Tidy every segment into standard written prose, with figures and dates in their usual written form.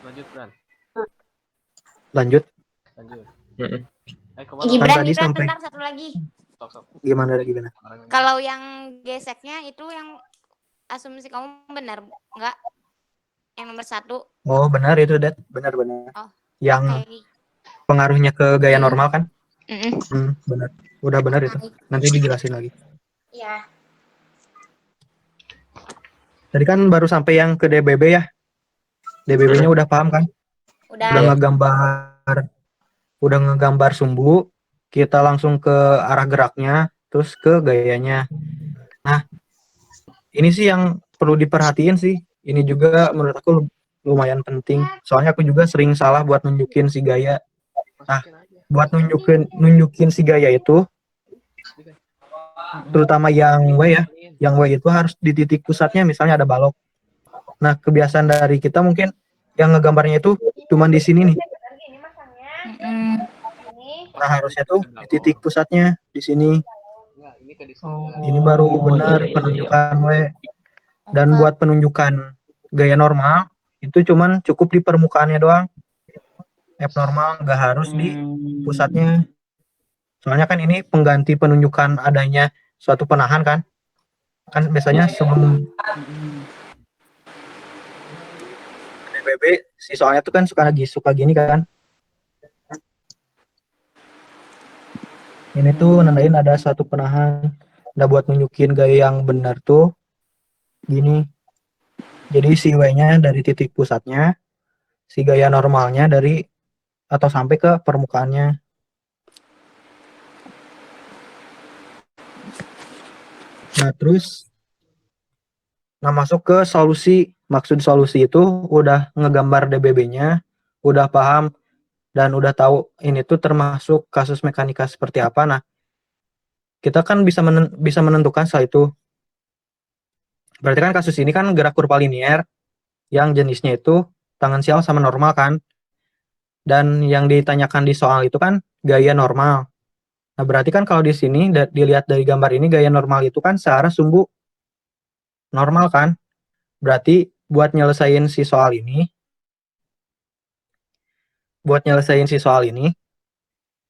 Lanjut, Bran. Lanjut. Gibran, tadi sampai bentar, satu lagi. Gimana? Kalau yang geseknya itu yang asumsi kamu benar nggak? Yang nomor 1. Oh benar itu, Det. Benar. Oh, yang okay. Pengaruhnya ke gaya normal kan? Benar. Udah benar itu. Nanti dijelasin lagi. Iya. Tadi kan baru sampai yang ke DBB ya. DBB-nya udah paham kan? Udah. Udah ngegambar sumbu. Kita langsung ke arah geraknya, terus ke gayanya. Nah, ini sih yang perlu diperhatiin sih. Ini juga menurut aku lumayan penting. Soalnya aku juga sering salah buat nunjukin si gaya. Nah, buat nunjukin si gaya itu, terutama yang W ya, yang W itu harus di titik pusatnya, misalnya ada balok. Nah, kebiasaan dari kita mungkin yang ngegambarnya itu cuma di sini nih. Nah, harusnya tuh di titik pusatnya di sini. Ini baru benar penunjukan W. Dan buat penunjukan gaya normal itu cuman cukup di permukaannya doang. F normal nggak harus di pusatnya. Soalnya kan ini pengganti penunjukan adanya suatu penahan kan. Kan biasanya sebelum DBB si soalnya tuh kan suka gini kan. Ini tuh nandain ada satu penahan. Udah buat nunjukin gaya yang benar tuh gini. Jadi si W-nya dari titik pusatnya, si gaya normalnya dari atau sampai ke permukaannya. Nah, terus masuk ke solusi. Maksud solusi itu udah ngegambar DBB-nya, udah paham dan udah tahu ini tuh termasuk kasus mekanika seperti apa. Nah, kita kan bisa menentukan setelah itu. Berarti kan kasus ini kan gerak kurva linier yang jenisnya itu tangensial sama normal kan. Dan yang ditanyakan di soal itu kan gaya normal. Nah, berarti kan kalau di sini dilihat dari gambar ini gaya normal itu kan searah sumbu normal kan. Berarti buat nyelesain si soal ini,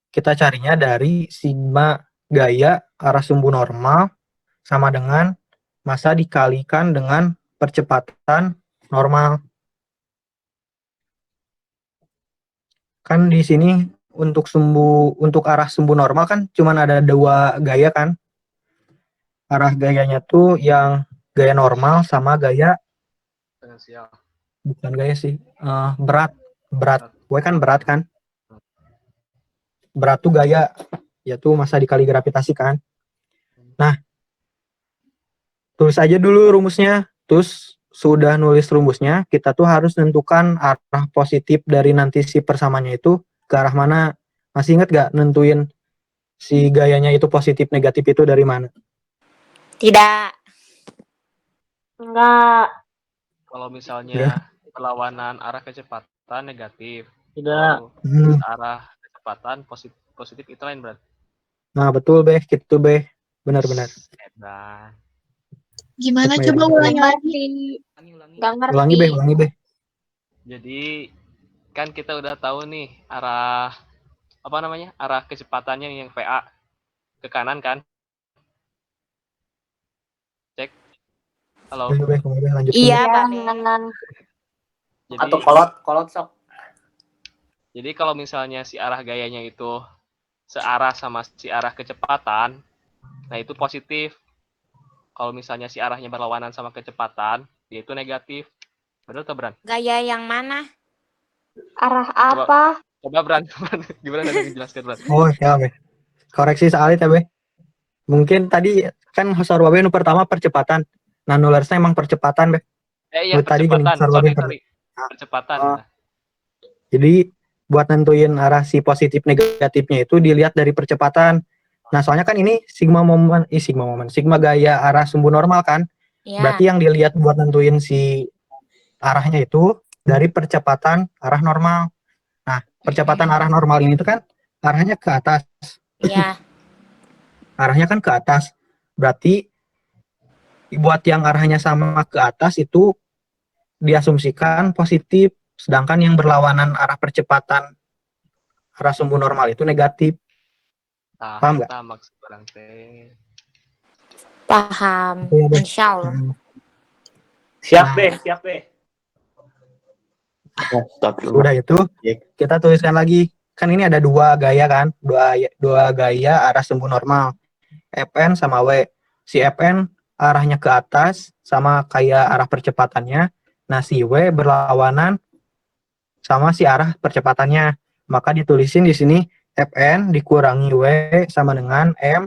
kita carinya dari sigma gaya arah sumbu normal sama dengan massa dikalikan dengan percepatan normal. Kan di sini untuk arah sumbu normal kan cuman ada 2 gaya kan. Arah gayanya tuh yang gaya normal sama gaya bukan gaya sih, berat. Gue kan berat kan. Berat tuh gaya, yaitu massa dikali gravitasi kan. Nah, tulis aja dulu rumusnya. Terus sudah nulis rumusnya, kita tuh harus nentukan arah positif dari nanti si persamanya itu ke arah mana. Masih ingat gak nentuin si gayanya itu positif negatif itu dari mana? Tidak. Enggak. Kalau misalnya perlawanan arah kecepatan negatif. Tidak. Arah kecepatan positif itu lain berarti. Nah, betul, Beh. Gitu, Beh. Benar-benar. Gimana coba ulangi lagi? Ulangi, Beh. Jadi kan kita udah tahu nih arah arah kecepatannya yang VA ke kanan kan? Cek. Halo. Lanjut. Iya, Jadi, atau kolot sok. Jadi kalau misalnya si arah gayanya itu searah sama si arah kecepatan, nah itu positif. Kalau misalnya si arahnya berlawanan sama kecepatan, dia itu negatif. Betul atau Bran? Gaya yang mana? Arah apa? Coba Bran, gimana tadi dijelaskan Bran? Oh ya, Beh. Koreksi soalnya ya, Beh. Mungkin tadi kan Sarwabe nu pertama percepatan. Nah, nulisnya emang percepatan, Beh. Iya, percepatan. Sorry. Percepatan. Jadi buat nentuin arah si positif negatifnya itu dilihat dari percepatan. Nah, soalnya kan ini sigma gaya arah sumbu normal kan. Ya. Berarti yang dilihat buat nentuin si arahnya itu dari percepatan arah normal. Nah, percepatan arah normal ini tuh kan arahnya ke atas. Iya. Arahnya kan ke atas. Berarti buat yang arahnya sama ke atas itu diasumsikan positif. Sedangkan yang berlawanan arah percepatan arah sumbu normal itu negatif. Paham nggak? Eta maksud orang teh. Paham. Iya, Beh. Insya Allah. Siap Nah. deh, siap deh. Udah itu kita tuliskan lagi. Kan ini ada dua gaya kan, dua gaya arah sumbu normal, Fn sama W. Si Fn arahnya ke atas sama kayak arah percepatannya. Nah si W berlawanan sama si arah percepatannya. Maka ditulisin di sini Fn dikurangi W sama dengan M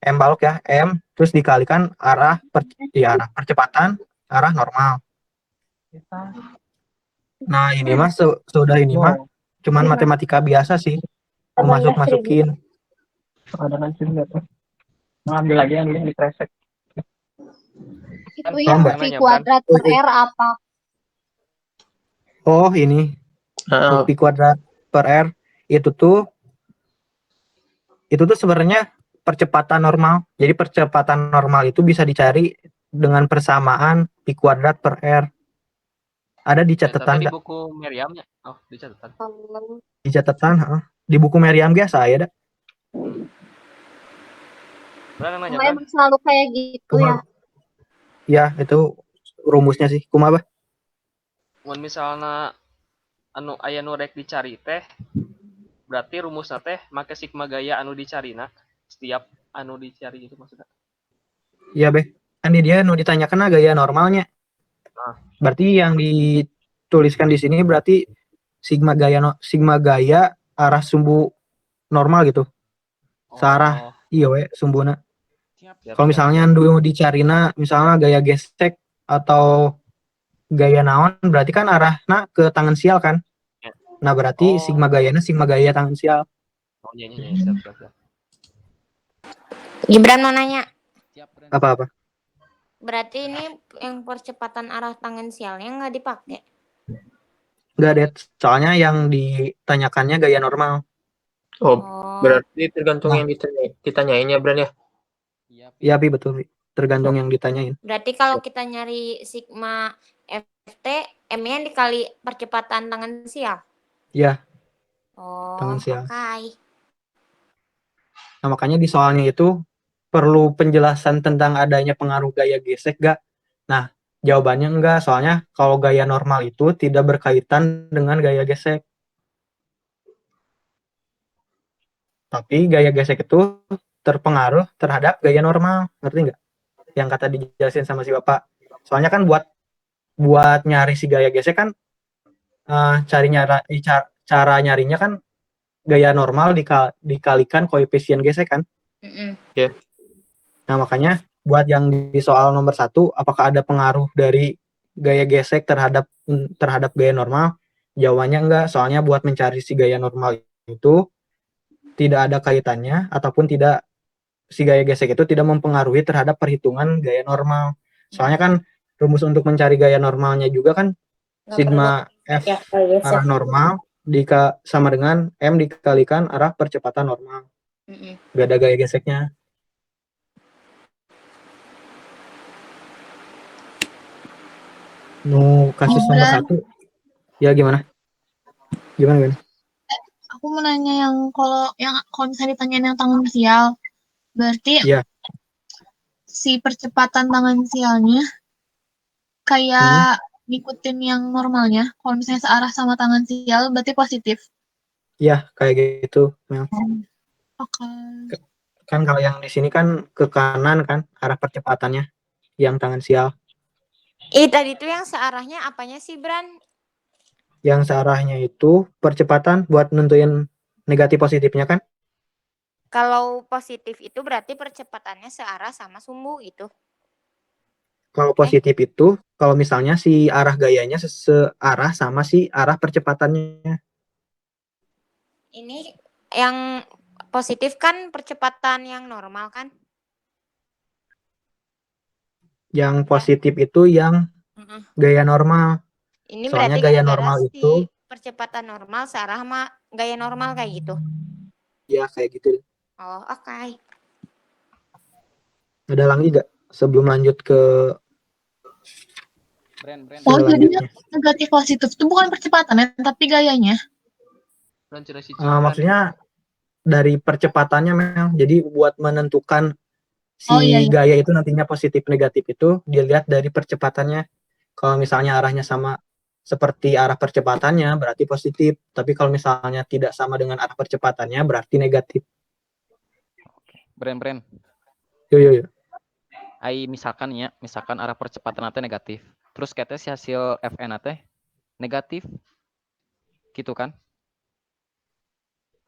balok ya, M terus dikalikan arah arah percepatan, arah normal. Nah ini mah sudah ini mah cuman matematika biasa sih, masukin. Ada nanti lihat. Ambil lagi yang di kresek. Itu Kan yang Mbak. V kuadrat per R apa? Oh ini pi kuadrat per R itu tuh sebenarnya percepatan normal. Jadi percepatan normal itu bisa dicari dengan persamaan pi kuadrat per R. Ada di catatan Di buku Meriamnya. Oh, di catatan. Di catatan, di buku Meriam biasa ya, Berang nanya, Cuma emang selalu kayak gitu ya. Ya, itu rumusnya sih. Kumaha? Mun misalnya anu aya nu rek dicari teh, berarti rumusna teh make sigma gaya anu dicarina setiap anu dicari itu maksudnya. Iya, Beh. Kan dia nu ditanyakan gaya normalnya. Berarti yang dituliskan di sini berarti sigma gaya arah sumbu normal gitu. Searah iya we sumbuna. Kalau misalnya dulu dicarina misalnya gaya gesek atau gaya naon berarti kan arahna ke tangan sial kan. Nah berarti sigma gaya tangan sial. Oh iya siap. Gibran mau nanya. Apa-apa? Berarti ini yang percepatan arah tangan sialnya nggak dipakai? Nggak, Det. Soalnya yang ditanyakannya gaya normal. Oh, berarti tergantung yang ditanyainnya, Bran ya? Iya, Pi, betul. Pi. Tergantung yang ditanyain. Berarti kalau kita nyari sigma FT, M-nya dikali percepatan tangan sial? Iya. Oh, tangan sial. Okay. Nah, makanya di soalnya itu perlu penjelasan tentang adanya pengaruh gaya gesek gak? Nah, jawabannya enggak. Soalnya kalau gaya normal itu tidak berkaitan dengan gaya gesek. Tapi gaya gesek itu terpengaruh terhadap gaya normal. Ngerti nggak? Yang kata dijelasin sama si Bapak. Soalnya kan buat nyari si gaya gesek kan cara nyarinya kan gaya normal dikalikan koefisien gesek kan? Yeah. Nah makanya buat yang di soal nomor 1, apakah ada pengaruh dari gaya gesek terhadap gaya normal? Jawabannya enggak. Soalnya buat mencari si gaya normal itu tidak ada kaitannya ataupun si gaya gesek itu tidak mempengaruhi terhadap perhitungan gaya normal. Soalnya kan rumus untuk mencari gaya normalnya juga kan sigma F arah normal sama dengan M dikalikan arah percepatan normal. Gak ada gaya geseknya. Kasus nomor 1. Ya gimana? Aku mau nanya yang kalau misalnya ditanyain yang tangan sial, berarti si percepatan tangan sialnya kayak ngikutin yang normalnya. Kalau misalnya searah sama tangan sial, berarti positif. Iya, kayak gitu, Mel. Okay. Kan kalau yang di sini kan ke kanan kan arah percepatannya, yang tangan sial. Tadi itu yang searahnya apanya sih, Bran? Yang searahnya itu percepatan buat nentuin negatif positifnya kan? Kalau positif itu berarti percepatannya searah sama sumbu gitu. Kalau positif itu, kalau misalnya si arah gayanya searah sama si arah percepatannya. Ini yang positif kan percepatan yang normal kan? Yang positif itu yang gaya normal. Ini Soalnya berarti gaya gara-gara normal si itu percepatan normal searah sama gaya normal kayak gitu. Ya kayak gitu. Oh, oke. Ada lagi nggak sebelum lanjut ke Oh, jadinya Selanjutnya. negatif positif itu bukan percepatannya, tapi gayanya. Dan ciri siji Maksudnya dari percepatannya memang. Jadi buat menentukan si Oh, iya. gaya itu nantinya positif negatif itu dilihat dari percepatannya. Kalau misalnya arahnya sama seperti arah percepatannya berarti positif. Tapi kalau misalnya tidak sama dengan arah percepatannya berarti negatif. Bren. Yo. Misalkan arah percepatan teh negatif. Terus katanya si hasil FN teh negatif. Gitu kan?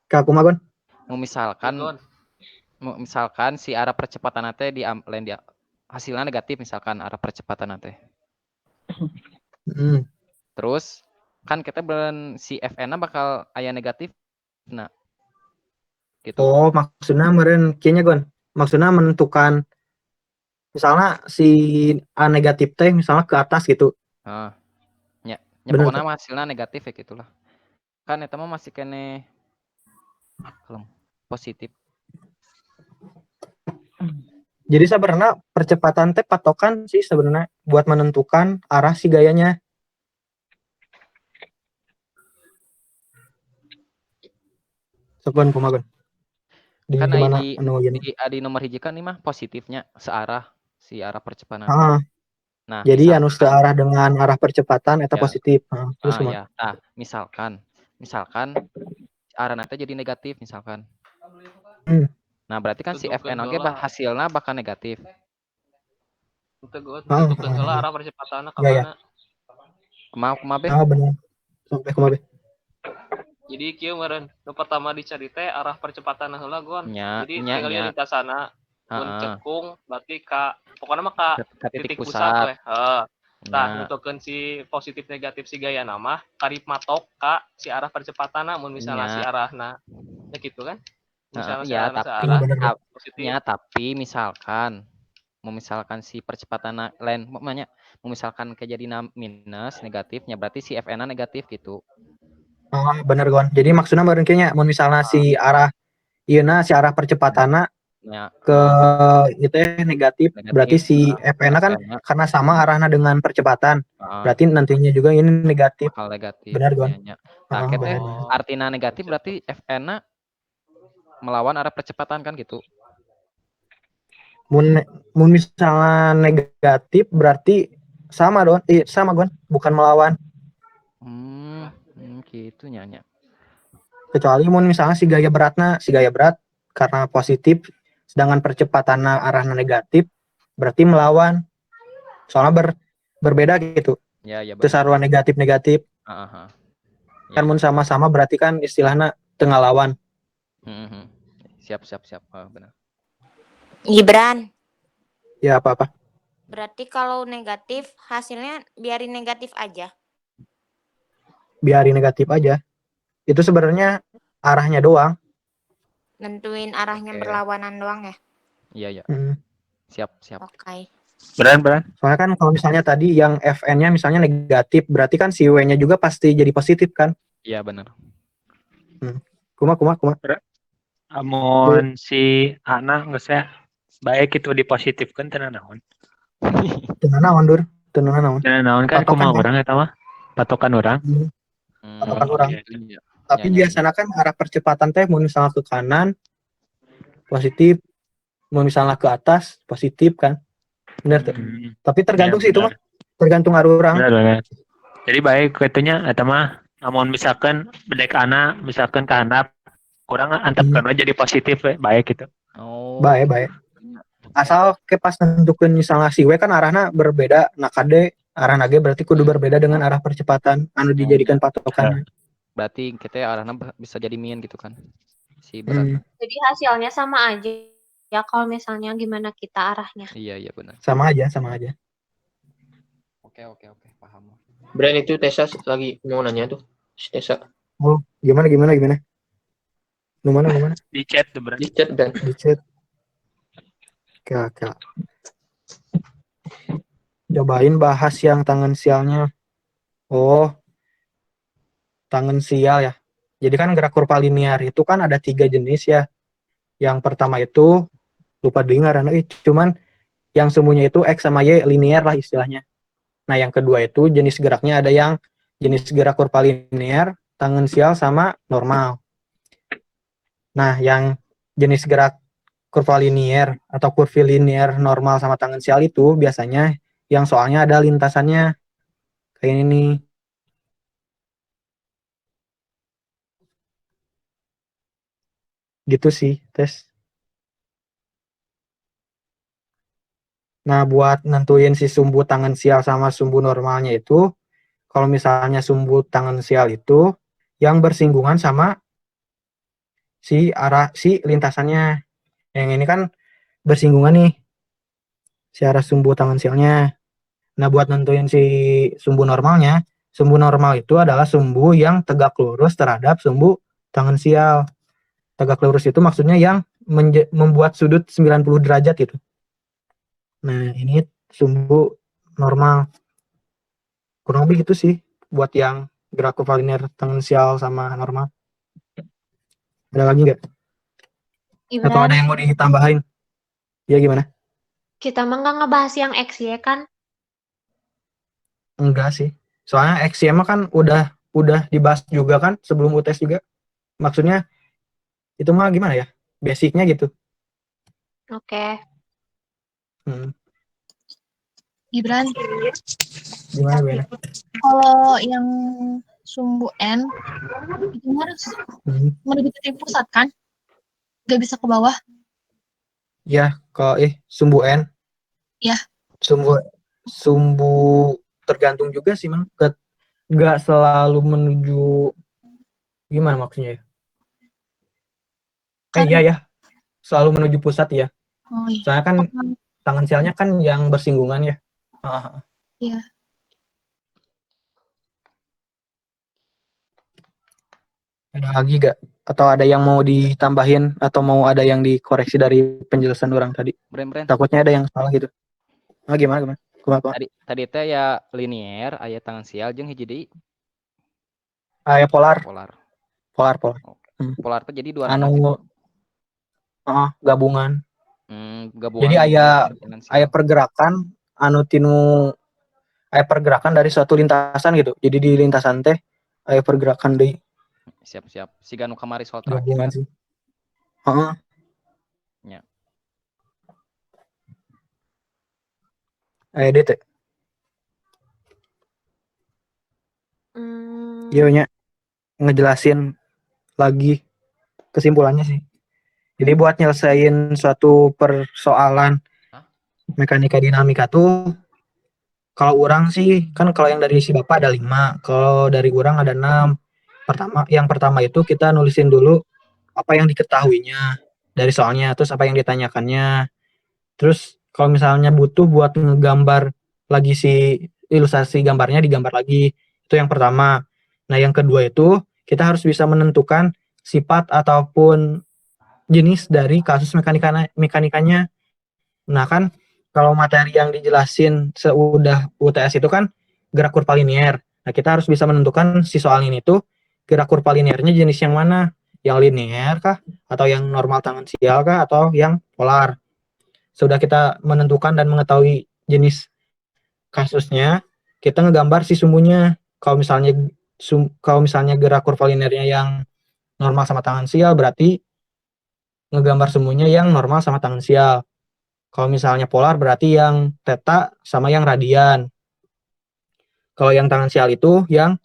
Kak Kumagon. Misalkan si arah percepatan teh lain dia hasilnya negatif misalkan arah percepatan teh. Terus kan kita si FN bakal aya negatif. Nah. Gitu. Oh, maksudnya meren kayaknya Gon. Maksudnya menentukan misalnya si A negatif teh misalnya ke atas gitu. Pokoknya hasilnya negatif ya gitulah. Kan eta mah masih kene positif. Jadi sebenarnya percepatan teh patokan sih sebenarnya buat menentukan arah si gayanya. Sopan Kumagon. Di kan mana di nomor hiji kan ini mah positifnya searah si arah percepatan. Nah, jadi anu searah dengan arah percepatan eta positif. Terus ya. Nah, misalkan arah nanti jadi negatif misalkan. Nah, berarti kan si FN oge hasilnya bakal negatif. Tentukan heula arah percepatanna ka mana. Kumaha be? Benar. Sampai kumaha be? Jadi kieu meureun nu pertama dicari teh arah percepatan heula Gon. Jadi tinggal di lintasana mun cekung berarti pokoknya mah ka titik pusat we. Tah nutukeun si positif negatif si gaya nama karib matok ka si arah percepatanna mun misalnya si arahna ya gitu kan. Misalnya tapi misalkan si percepatan lain misalkan kejadian minus negatifnya berarti si FN negatif gitu. Bener Gon. Jadi maksudnya meureun kayaknya mun misalnya si arah si arah percepatanna ke itu negatif berarti si FN kan karena sama arahnya dengan percepatan. Berarti nantinya juga ini negatif. Benar Gon. Artinya negatif berarti FN melawan arah percepatan kan gitu. Mun misalnya negatif berarti sama Gon, bukan melawan. Gitu nyanya. Kecuali mun misalnya si gaya berat karena positif sedangkan percepatannya arahnya negatif berarti melawan. Soalnya berbeda gitu. Ya. Sesaruan negatif. Kan mun sama-sama berarti kan istilahnya tengah lawan. Siap. Benar. Gibran. Ya apa-apa. Berarti kalau negatif hasilnya biarin negatif aja. Biarin negatif aja. Itu sebenarnya arahnya doang. Nentuin arahnya berlawanan doang ya? Iya. Siap. Oke. Beran. Soalnya kan kalau misalnya tadi yang FN-nya misalnya negatif, berarti kan si W-nya juga pasti jadi positif kan? Iya benar. Kuma. Amun si Ana nggak saya baik itu dipositifkan tenan naon. Tenan naon Dur? Tenan naon kan kumaha urang eta mah? Patokan urang. Patokan urang. Tapi biasanya kan arah percepatan teh mau misalnya ke kanan positif, mau misalnya ke atas positif kan? Bener tuh. Tapi tergantung sih itu mah. Tergantung arah orang. Benar. Jadi baik katanya eta mah amun misalkan bedek ana misalkan ke handap kurang antepkeun jadi positif baik gitu. Baik. Asal ke pas nentukeun misalnya si W kan arahnya berbeda, nah KD arahna ge berarti kudu berbeda dengan arah percepatan anu dijadikan patokannya. Berarti kita arahnya bisa jadi min gitu kan. Si berat. Jadi hasilnya sama aja ya kalau misalnya gimana kita arahnya. Iya benar. Sama aja. Oke, paham. Brand itu Tessa lagi mau nanya tuh. Tessa. Oh, gimana? Lu mana? Di chat tuh Brand. Di chat. Oke. Cobain bahas yang tangan sialnya. Oh, tangan sial ya. Jadi kan gerak kurva linear itu kan ada 3 jenis ya. Yang pertama itu lupa dengar, cuman yang semuanya itu X sama Y linear lah istilahnya. Nah, yang kedua itu jenis geraknya ada yang jenis gerak kurvalinear, tangensial, sama normal. Nah, yang jenis gerak kurvalinear atau kurvilinear normal sama tangensial itu biasanya yang soalnya ada lintasannya. Kayak ini. Gitu sih, tes. Nah, buat nentuin si sumbu tangensial sama sumbu normalnya itu, kalau misalnya sumbu tangensial itu yang bersinggungan sama si arah si lintasannya. Yang ini kan bersinggungan nih, si arah sumbu tangensialnya. Nah, buat nentuin si sumbu normal itu adalah sumbu yang tegak lurus terhadap sumbu tangensial. Tegak lurus itu maksudnya yang membuat sudut 90 derajat gitu. Nah, ini sumbu normal. Kurang lebih gitu sih buat yang gerak kurvalinear, tangensial, sama normal. Ada lagi nggak? Atau Ibran, ada yang mau ditambahin? Ya gimana? kita mah nggak ngebahas yang X ya kan? Enggak sih. Soalnya XY kan udah dibahas juga kan sebelum UTS juga. Maksudnya itu mah gimana ya? Basicnya gitu. Oke. Gibran, Gimana? kalau yang sumbu N itu harus menuju titik pusat kan? Gak bisa ke bawah. Ya, kalau sumbu N. Ya. Sumbu tergantung juga sih, Mang. Nggak selalu menuju gimana maksudnya ya? Iya ya. Selalu menuju pusat ya. Oh iya. Soalnya kan tangensialnya kan yang bersinggungan ya. Iya. Ada lagi gak? Atau ada yang mau ditambahin atau mau ada yang dikoreksi dari penjelasan orang tadi? Bren. Takutnya ada yang salah gitu. Nah, gimana? Tadi teh ya linear, aya tangensial jeung hiji deui. Ya polar. Polar. Polar teh jadi dua gabungan. Gabungan. Jadi aya pergerakan aya pergerakan dari suatu lintasan gitu. Jadi di lintasan teh aya pergerakan deui. Siap. Siga nu kamari soal terakhir. Gabungan sih. Ya. Aya DT. Iya nya ngejelasin lagi kesimpulannya sih. Jadi buat nyelesain suatu persoalan mekanika dinamika tuh, kalau orang sih kan kalau yang dari si Bapak ada 5, kalau dari orang ada 6. Yang pertama itu kita nulisin dulu apa yang diketahuinya dari soalnya, terus apa yang ditanyakannya. Terus kalau misalnya butuh buat ngegambar lagi si ilustrasi gambarnya digambar lagi. Itu yang pertama. Nah, yang kedua itu kita harus bisa menentukan sifat ataupun jenis dari kasus mekanikanya. Nah, kan kalau materi yang dijelasin seudah UTS itu kan gerak kurvalinear. Nah, kita harus bisa menentukan si soal ini tuh gerak kurvalinearnya jenis yang mana? Yang linear kah? Atau yang normal tangensial kah? Atau yang polar? Sudah kita menentukan dan mengetahui jenis kasusnya, kita ngegambar si sumbunya. Kalau misalnya gerak kurvalinearnya yang normal sama tangensial, berarti ngegambar sumbunya yang normal sama tangensial. Kalau misalnya polar berarti yang theta sama yang radian. Kalau yang tangensial itu yang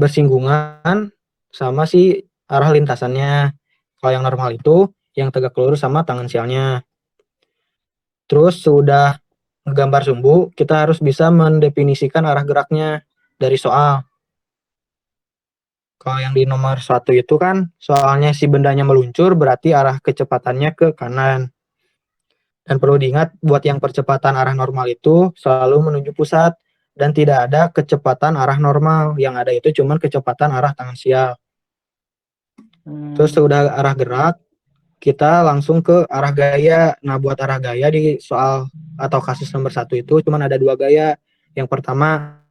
bersinggungan sama si arah lintasannya. Kalau yang normal itu yang tegak lurus sama tangensialnya. Terus sudah ngegambar sumbu, kita harus bisa mendefinisikan arah geraknya dari soal. Kalau yang di nomor 1 itu kan soalnya si bendanya meluncur, berarti arah kecepatannya ke kanan. Dan perlu diingat buat yang percepatan arah normal itu selalu menuju pusat dan tidak ada kecepatan arah normal. Yang ada itu cuma kecepatan arah tangensial. Terus sudah arah gerak, kita langsung ke arah gaya. Nah, buat arah gaya di soal atau kasus nomor 1 itu cuma ada 2 gaya. Yang pertama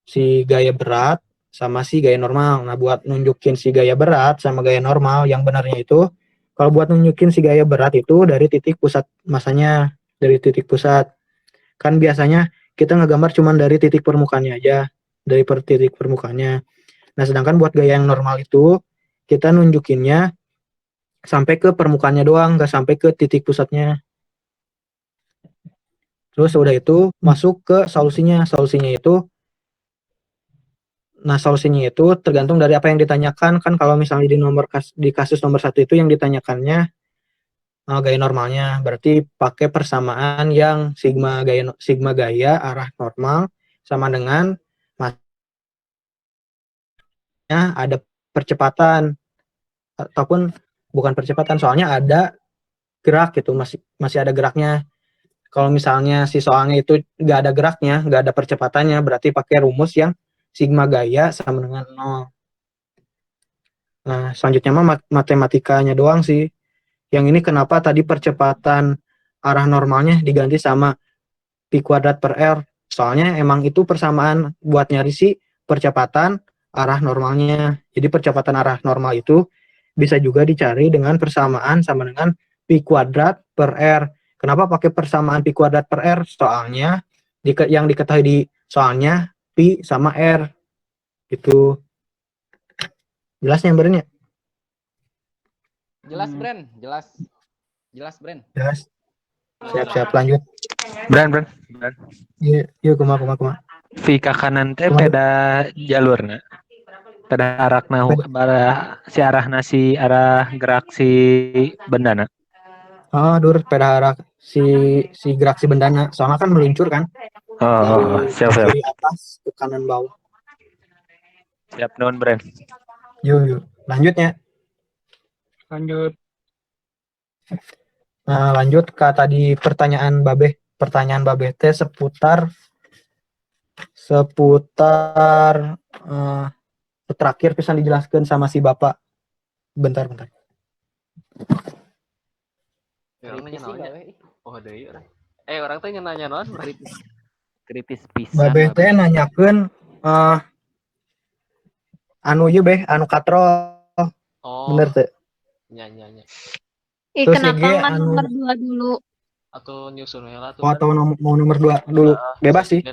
si gaya berat sama si gaya normal. Nah, buat nunjukin si gaya berat sama gaya normal, yang benarnya itu kalau buat nunjukin si gaya berat itu dari titik pusat masanya, dari titik pusat. Kan biasanya kita ngegambar cuma dari titik permukaannya aja, dari titik permukaannya. Nah, sedangkan buat gaya yang normal itu kita nunjukinnya sampai ke permukaannya doang, nggak sampai ke titik pusatnya. Terus udah itu masuk ke solusinya. Solusinya itu tergantung dari apa yang ditanyakan. Kan kalau misalnya di kasus nomor 1 itu yang ditanyakannya gaya normalnya, berarti pakai persamaan yang sigma gaya arah normal sama dengan ada percepatan ataupun bukan percepatan, soalnya ada gerak gitu, masih ada geraknya. Kalau misalnya si soalnya itu nggak ada geraknya, nggak ada percepatannya, berarti pakai rumus yang sigma gaya sama dengan 0. Nah, selanjutnya mah matematikanya doang sih. Yang ini kenapa tadi percepatan arah normalnya diganti sama pi kuadrat per r? Soalnya emang itu persamaan buat nyari si percepatan arah normalnya. Jadi percepatan arah normal itu bisa juga dicari dengan persamaan sama dengan pi kuadrat per r. Kenapa pakai persamaan pi kuadrat per r? Soalnya yang diketahui di soalnya pi sama r. Gitu. Jelasnya Bren ya? Jelas, Bren. Jelas. Jelas, Bren. Jelas. Siap lanjut. Bren. Yuk kumaha. Fi ka kanan teh peda jalurna. Peda arakna si arahna si arah gerak si bendana. Dur peda arah si gerak si bendana. Soalnya kan meluncur kan. Siap. Dari atas ke kanan bawah. Siap non Bren. Yuk. Lanjutnya. Lanjut. Nah, lanjut ke tadi pertanyaan Babeh teh seputar terakhir bisa dijelaskan sama si Bapak. Bentar. Orang nanya. Oh, ada ya. Orang tanya nanya non. Kritis pisan. Babeh teh nanyakeun anu ieu beh, anu katrol. Bener teh. Nya. Terus Kenapa IG nggak nomor 2 dulu? Atau nyusun lah tuh. Atau mau nomor 2 dulu. Bebas sih.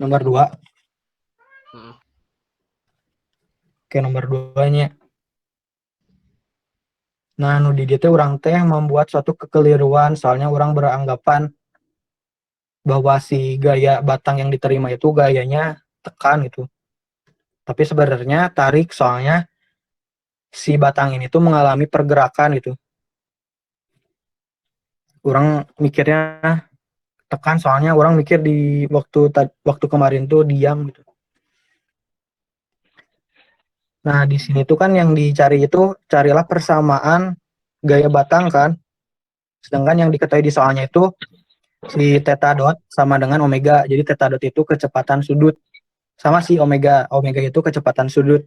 Nomor 2. Oke, nomor 2-nya. Nah, nu di dieu teh urang teh membuat suatu kekeliruan, soalnya orang beranggapan bahwa si gaya batang yang diterima itu gayanya tekan gitu. Tapi sebenarnya tarik, soalnya si batang ini tuh mengalami pergerakan gitu. Orang mikirnya tekan, soalnya orang mikir di waktu kemarin tuh diam gitu. Nah, di sini tuh kan yang dicari itu carilah persamaan gaya batang kan. Sedangkan yang diketahui di soalnya itu si theta dot sama dengan omega. Jadi theta dot itu kecepatan sudut. Sama si omega. Omega itu kecepatan sudut.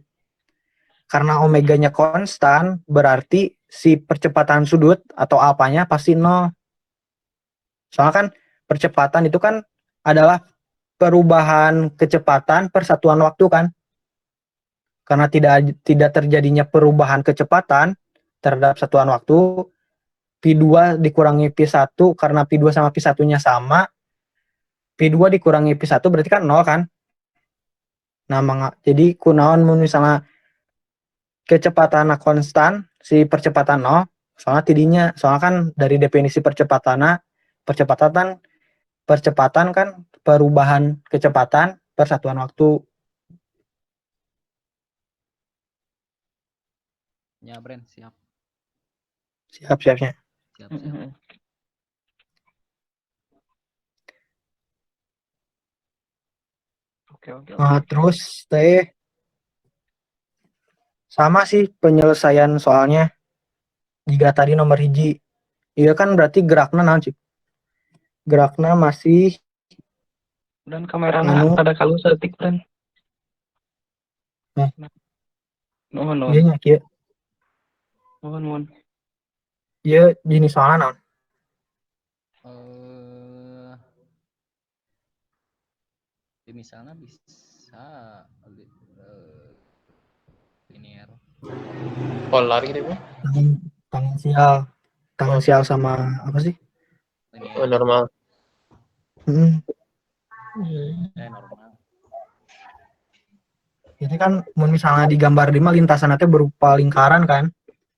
Karena omeganya konstan, berarti si percepatan sudut atau apanya pasti 0. Soalnya kan percepatan itu kan adalah perubahan kecepatan per satuan waktu kan. Karena tidak terjadinya perubahan kecepatan terhadap satuan waktu, Pi2 dikurangi Pi1 karena Pi2 sama Pi1-nya sama, Pi2 dikurangi Pi1 berarti kan 0 kan. Nah, jadi kunaon misalnya kecepatan konstan, si percepatan 0, soalnya kan dari definisi percepatan kan perubahan kecepatan per satuan waktu. Ya, Bren, siap. Siap. Oke. Terus sama sih penyelesaian soalnya. Jika tadi nomor hiji, iya kan berarti gerakna naon sih? Gerakna masih Dan kameranya ada kalau setik Bren. Nuhun. Iya nya kieu. Nuhun. Iya jenis soalna naon? Misalnya bisa linear. Polar gitu bro. Tangensial sama apa sih? Normal. Hmm. Normal. Ini kan mun misalnya digambar di mah lintasan teh berupa lingkaran kan.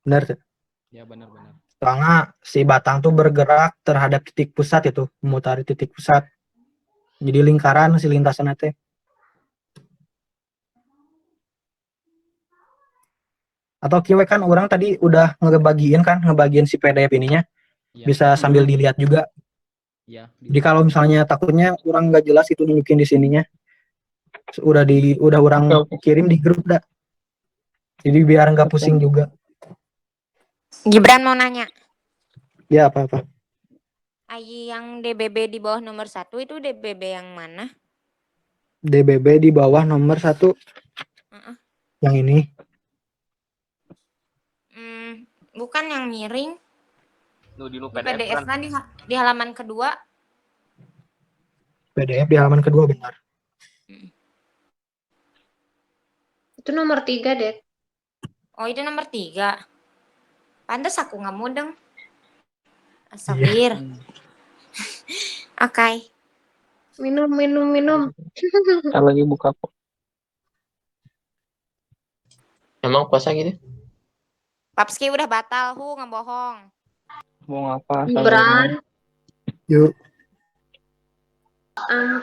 Benar tuh. Ya benar-benar. Soalnya si batang tuh bergerak terhadap titik pusat itu, memutari titik pusat. Jadi lingkaran si lintasan teh. Atau kieu kan orang tadi udah ngebagiin si PDF ininya. Iya. Bisa sambil dilihat juga. Iya. Jadi kalau misalnya takutnya orang nggak jelas itu nunjukin di sininya. Udah orang kirim di grup dah. Jadi biar nggak pusing juga. Gibran mau nanya. Ya apa-apa. Ayi yang DBB di bawah nomor 1 itu DBB yang mana? DBB di bawah nomor 1. Yang ini. Bukan yang miring. Di Di PDF kan di halaman kedua. PDF di halaman kedua benar. Itu nomor 3, Dek. Oh, itu nomor 3. Pantes aku nggak mudeng. Asabir. Oke. Minum. Kita lagi buka kok. Emang puasa gitu? Papski udah batal, ngebohong. Mau apa? Gibran, Yuk.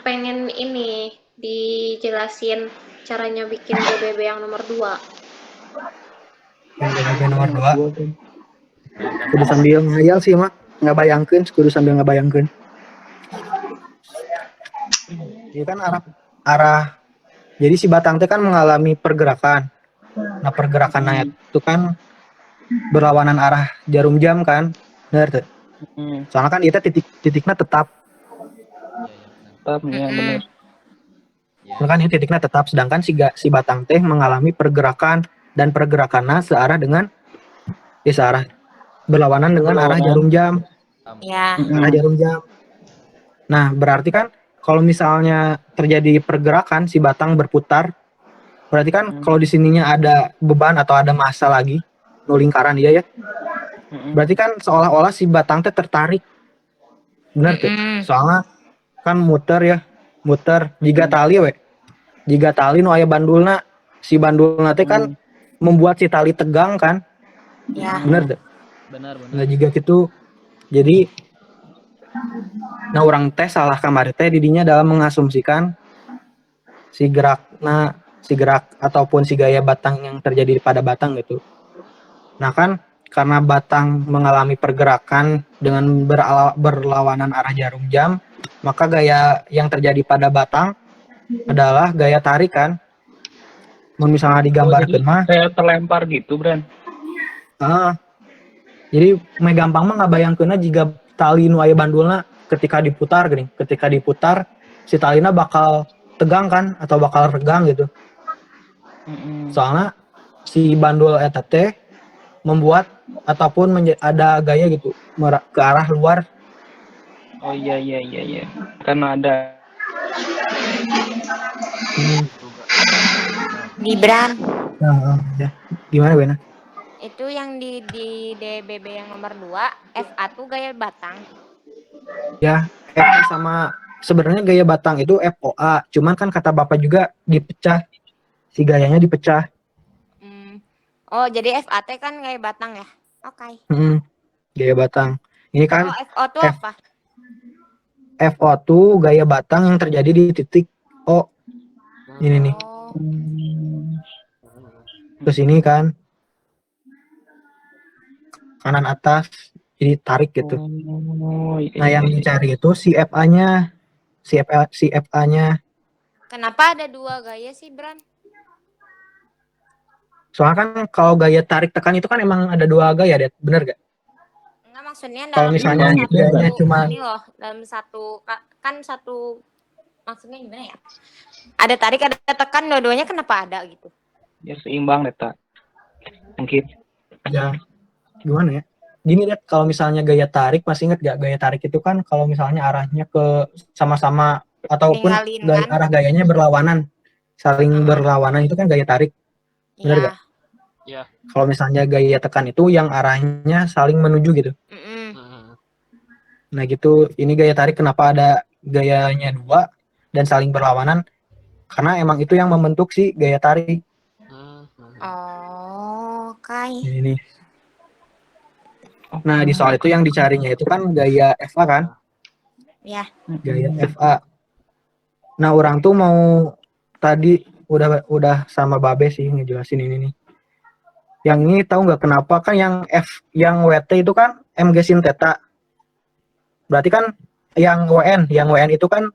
pengen ini dijelasin caranya bikin DBB yang nomor 2. Yang DBB nomor 2. Kudu sambil ngayal sih mah. Nggak bayangkeun, kudu sambil ngabayangkeun. Ini kan arah. Jadi si batang teh kan mengalami pergerakan. Nah, pergerakannya itu kan berlawanan arah jarum jam kan. Benar tuh. Soalnya kan itu titiknya tetap. Ya benar. Soalnya kan ini titiknya tetap, sedangkan si batang teh mengalami pergerakan dan pergerakannya searah dengan searah berlawanan dengan arah jarum jam. Ya. Arah jarum jam. Nah, berarti kan kalau misalnya terjadi pergerakan si batang berputar, berarti kan kalau di sininya ada beban atau ada massa lagi, no lingkaran dia ya. Berarti kan seolah-olah si batang teh tertarik. Benar tuh. Soalnya kan muter jika tali we. Jika tali nu aya bandulna, si bandulna teh kan membuat si tali tegang kan? Ya. Benar tuh. Benar. Nah, jika gitu jadi orang teh salah kamari teh didinya dalam mengasumsikan si gerak ataupun si gaya batang yang terjadi pada batang gitu. Nah kan karena batang mengalami pergerakan dengan berlawanan arah jarum jam, maka gaya yang terjadi pada batang adalah gaya tarik kan. Misalnya digambarkan mah Kayak terlempar gitu, Bran. Jadi gampang mah ngabayangkeunna jika tali nu aya bandulna ketika diputar si talina bakal tegang kan atau bakal regang gitu. Soalnya si bandul eta teh membuat ataupun ada gaya gitu ke arah luar. Oh iya. Karena ada Gibran. Ya. Gimana Bena? Itu yang di DBB yang nomor 2, FA tuh gaya batang. Ya, FA sama sebenarnya gaya batang itu FOA, cuman kan kata Bapak juga dipecah. Si gayanya dipecah. Oh, jadi FAT kan gaya batang ya? Oke. Gaya batang. Ini kan FO tuh apa? FO tuh gaya batang yang terjadi di titik O. Ini nih. Terus ini kan kanan atas, jadi tarik gitu. Nah, yang dicari itu si FA-nya. Si FA-nya. Kenapa ada 2 gaya sih, Bran? Soalnya kan kalau gaya tarik tekan itu kan emang ada 2 gaya, Det. Bener gak? Enggak, maksudnya kalau misalnya gayanya cuma ini loh, dalam satu kan satu maksudnya gimana ya? Ada tarik, ada tekan, dua-duanya kenapa ada gitu? Ya seimbang, Deta. Mungkin. Ya, gimana ya? Gini deh, kalau misalnya gaya tarik, masih inget gak gaya tarik itu kan kalau misalnya arahnya ke sama-sama ataupun arah gayanya berlawanan, saling berlawanan itu kan gaya tarik, bener gak? Ya. Kalau misalnya gaya tekan itu yang arahnya saling menuju gitu. Nah gitu, ini gaya tarik kenapa ada gayanya dua dan saling berlawanan karena emang itu yang membentuk si gaya tarik. Oh, oke. Ini. Nah, di soal itu yang dicarinya itu kan gaya FA kan? Ya. Gaya FA. Nah, orang tuh mau tadi udah sama Babe sih ngejelasin ini nih. Yang ini tahu nggak kenapa kan yang WT itu kan MG sin theta. Berarti kan yang WN itu kan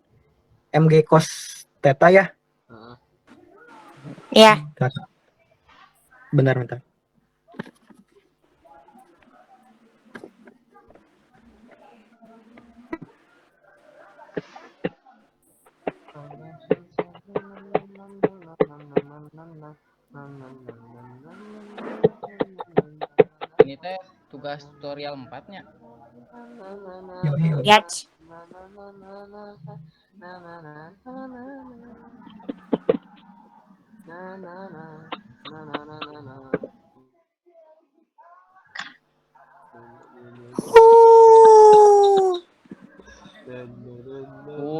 MG cos theta ya? Iya. Bentar. Ini teh tugas tutorial 4-nya. Ya.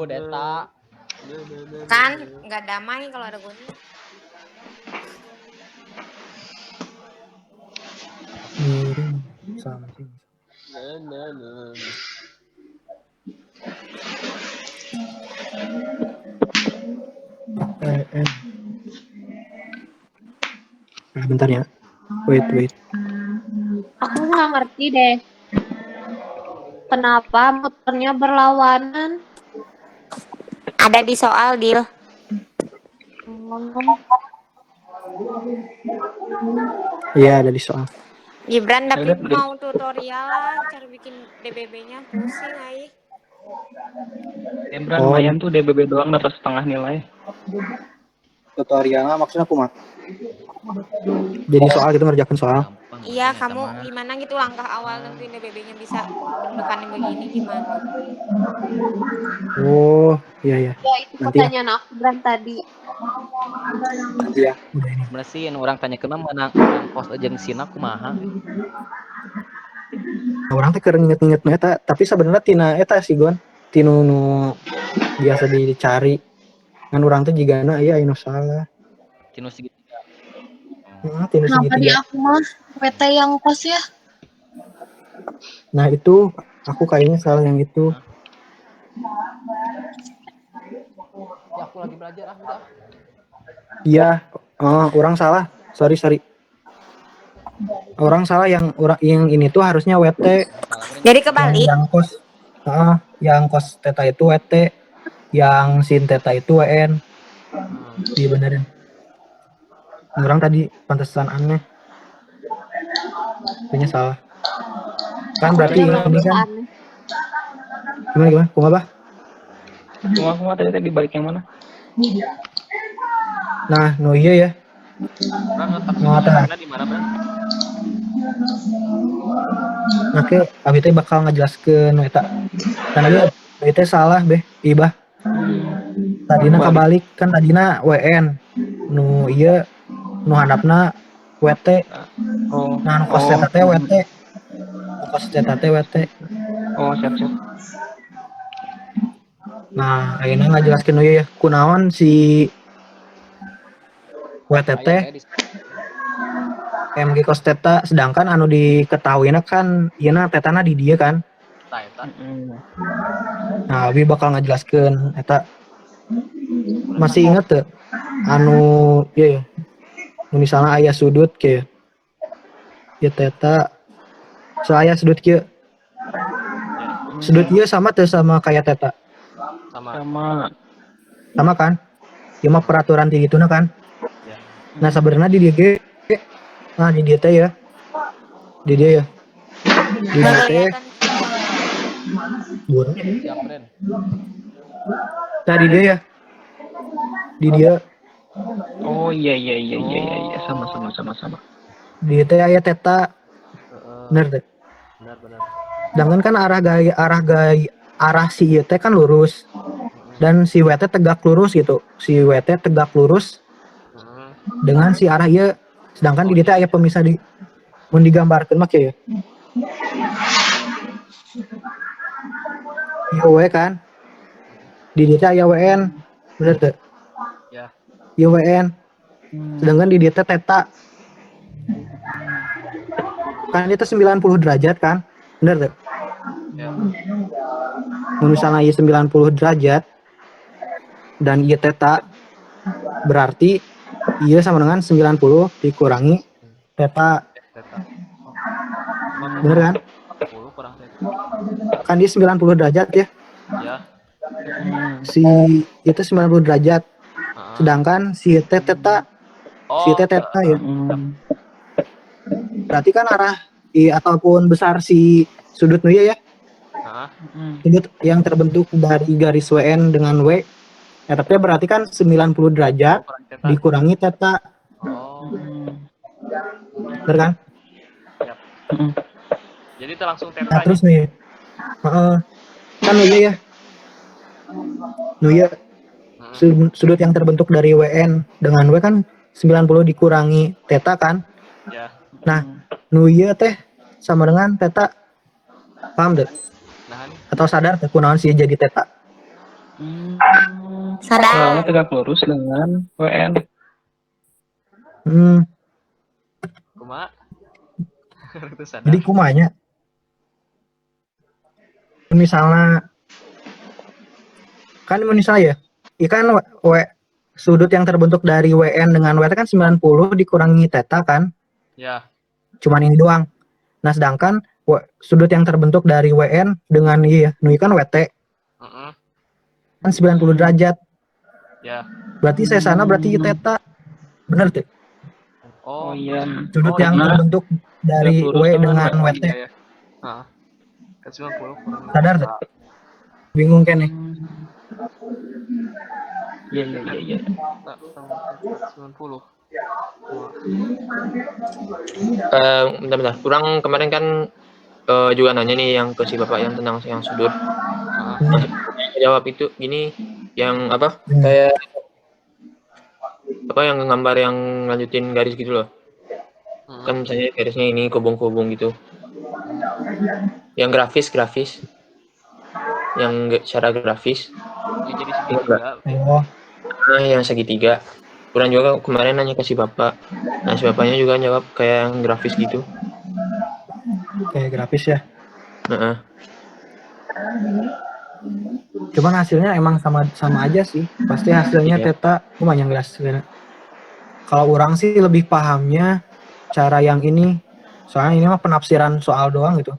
Deta. Kan nggak damai kalau ada gue. Something. Bentar ya. Wait. Aku nggak ngerti deh. Kenapa muternya berlawanan? Ada di soal, Dil. Iya, ada di soal. Gibran tapi mau tutorial lah cara bikin DBB-nya pusing ay. Gibran lumayan tuh DBB doang dapat setengah nilai. Tutorialnya maksudnya aku mah. Jadi soal gitu ngerjakan soal. Iya, kamu gimana gitu langkah awal nentuin DBB-nya bisa bentukannya begini gimana? Oh, iya. Ya itu pertanyaan aku Bran tadi. Nanti ya. Sebenarnya orang tanya kenapa menang pos agensinya kumaha. Orang teh keur inget-inget eta, tapi sebenarnya tina eta sih Gon. Tinu nu biasa dicari. Kan orang teh jigana aya anu salah. Tinu segitiga. Tinu Kenapa di segitiga. aku mah WT yang kos ya? Nah, itu aku kayaknya salah yang itu. Ya aku lagi belajar udah. Iya, orang salah. Sorry. Orang salah yang ini tuh harusnya WT. Jadi kebalik. Yang kos, yang kos theta itu WT, yang sin theta itu WN. Dibenerin. Orang tadi pantesan aneh. Punya salah. Kan berarti ini kan. Gimana? Kumaha? Kumaha tadi dibalik yang mana? Nah, no iya ya. Di mana, Bang? Oke, abi teh bakal ngejelaskeun eta. Karena abi teh salah beh, ibah. Tadina kabalik kan tadina WN. Nu ieu nu handapna WT. Nah, nu kos theta teh WT. Kos theta teh WT. Oh, siap. Nah, ayeuna ngajelaskeun nu ieu ya. Kunaon si WT teh MG cos theta, sedangkan anu diketahuina kan ieuna tetana di dia kan. Nah, abi bakal ngajelaskeun eta. Masih inget tuh anu ya. Misalnya aya sudut ke ya theta. So aya sudut kieu. Sudut ieu sama teu sama kayak theta? Sama kan? Ieu mah peraturan ti dituna kan. Nah, sebenarnya di dieu ge di dia teh ya. Di dia ya. Di dia teh. Nah, di dia ya. Di dia. Oh iya. Sama. Di dia teh aya theta. Bener teh. Benar. Sedangkan kan arah si ieu teh kan lurus. Dan si WT tegak lurus gitu. Si WT tegak lurus dengan si arah ieu. Sedangkan di dia aya pemisah di mun digambarkeun mah kieu. Ieu we kan. di dia teh aya WN. Bener teu? Ya. Ieu WN. Sedangkan di dia teh teta. Kan itu 90 derajat kan? Bener teu? Ya. Mun misalnya ieu 90 derajat dan ieu teta, berarti ieu sama dengan 90 dikurangi teta. Teta. Bener kan? 40 kurang teta. Kan dia 90 derajat ya. Ya. Si itu 90 derajat. Sedangkan si teta Oh, ya. Berarti kan arah ataupun besar si sudut nu ya. Sudut yang terbentuk dari garis WN dengan W. Tapi berarti kan 90 derajat dikurangi teta. Oh. Bener kan? Yap. Jadi itu langsung teta. Nah, terus nih. Kan nu ya. Nu ya. Sudut yang terbentuk dari WN dengan W kan 90 dikurangi teta kan? Ya. Nah, nu ieu teh sama dengan teta. Paham deh? Atau sadar teh kunaon sih jadi teta? Sadar. Tegak lurus dengan WN. Kumaha? Itu sadar. Jadi kumanya misalnya kan misalnya ya, ikan sudut yang terbentuk dari WN dengan WT kan 90 dikurangi teta kan? Ya. Cuman ini doang. Nah, sedangkan sudut yang terbentuk dari WN dengan nu kan WT. Kan 90 derajat. Ya. Berarti saya sana berarti teta. Bener tuh? Oh iya. Sudut yang terbentuk dari W dengan WT. Ya. Kan 90 kurang. Sadar tuh? Bingung kan nih? Iya. 90. Bentar. Kurang kemarin kan juga nanya nih yang ke si bapak yang tentang yang sudut. Nah, jawab itu gini, yang apa? Kayak apa yang gambar yang lanjutin garis gitu loh. Kan misalnya garisnya ini kubung-kubung gitu. Yang grafis. Yang secara grafis. Ya, jadi segitiga. Nah, yang segitiga. Kurang juga kemarin nanya ke si bapak. Nah, si bapaknya juga jawab kayak yang grafis gitu. Kayak grafis ya. Cuman hasilnya emang sama aja sih. Pasti hasilnya teta cuma yang jelas. Kalau orang sih lebih pahamnya cara yang ini. Soalnya ini mah penafsiran soal doang gitu.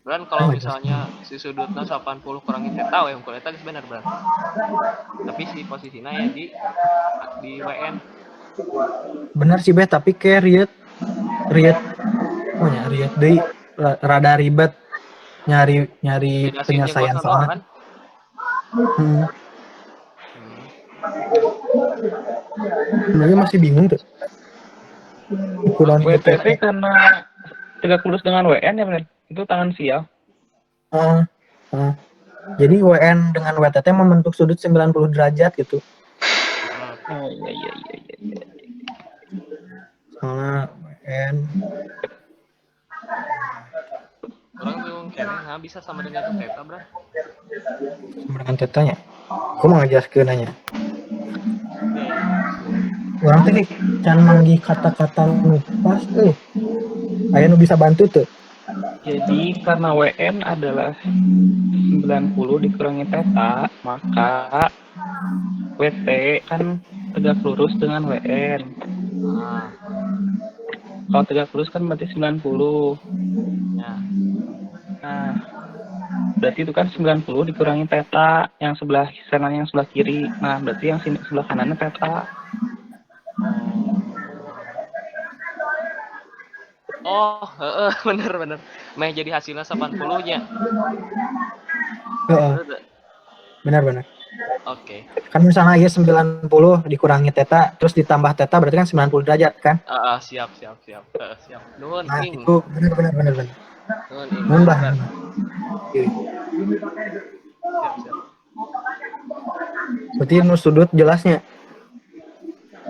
Dan kalau misalnya si sudutnya 80 kurangi teta, yang teta benar berarti. Tapi si posisinya ya di WN. Bener sih tapi kayak riet deh rada ribet nyari penyelesaian soal kan. Sebenarnya masih bingung tuh. Ukuran WTT karena tegak lurus dengan WN ya benar. Itu tangan sial. Jadi WN dengan WTT membentuk sudut 90 derajat gitu. Oh iya. Soalnya WN Orang bingung kayaknya bisa sama dengan teta, bro. Sama dengan tetanya. Aku mau ngejelaskeun nanya. Orang teh can manggi kata-kata nu pas aya nu bisa bantu tuh. Jadi karena WN adalah 90 dikurangi teta, maka WT kan tegak lurus dengan WN. Kalau tegak lurus kan berarti 90. Nah, berarti itu kan 90 dikurangi teta yang sebelah sana yang sebelah kiri. Nah, berarti yang sini sebelah kanannya teta. Oh, bener. Meh jadi hasilnya 80-nya. Benar. Oke. Kan misalnya ya 90 dikurangi teta terus ditambah teta berarti kan 90 derajat kan? Siap. Nuhun, nah, ing. Itu benar. Nuhun bah. Siap. Berarti nu sudut jelasnya.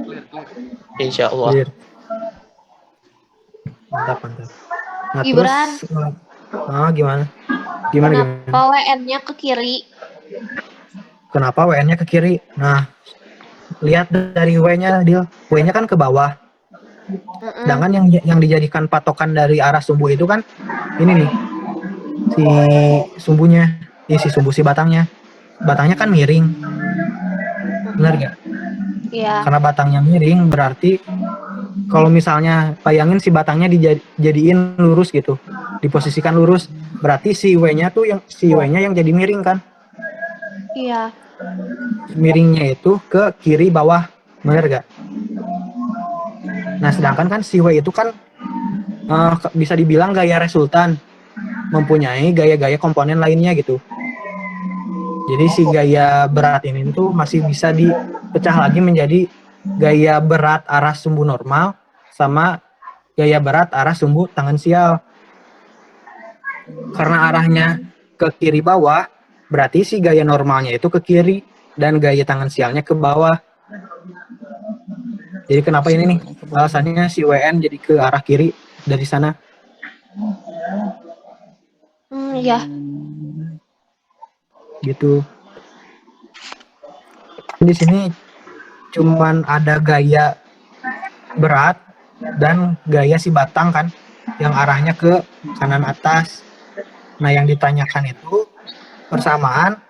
Clear. Insya Allah. Clear. Mantap. Nah, Gibran. Terus gimana? Kenapa WN-nya ke kiri? Kenapa WN-nya ke kiri? Nah, lihat dari W-nya, W-nya kan ke bawah. Sedangkan yang dijadikan patokan dari arah sumbu itu kan ini nih, si sumbunya, si batangnya. Batangnya kan miring. Benar nggak? Iya. Karena batangnya miring berarti kalau misalnya bayangin si batangnya dijadiin lurus gitu, diposisikan lurus, berarti si W-nya yang jadi miring kan? Iya. Miringnya itu ke kiri bawah, benar gak? Nah, sedangkan kan si W itu kan bisa dibilang gaya resultan, mempunyai gaya-gaya komponen lainnya gitu. Jadi si gaya berat ini tuh masih bisa dipecah lagi menjadi gaya berat arah sumbu normal sama gaya berat arah sumbu tangensial. Karena arahnya ke kiri bawah, berarti si gaya normalnya itu ke kiri dan gaya tangensialnya ke bawah. Jadi kenapa ini nih alasannya si WN jadi ke arah kiri dari sana? Iya. Gitu. Di sini cuman ada gaya berat dan gaya si batang kan yang arahnya ke kanan atas. Nah, yang ditanyakan itu persamaan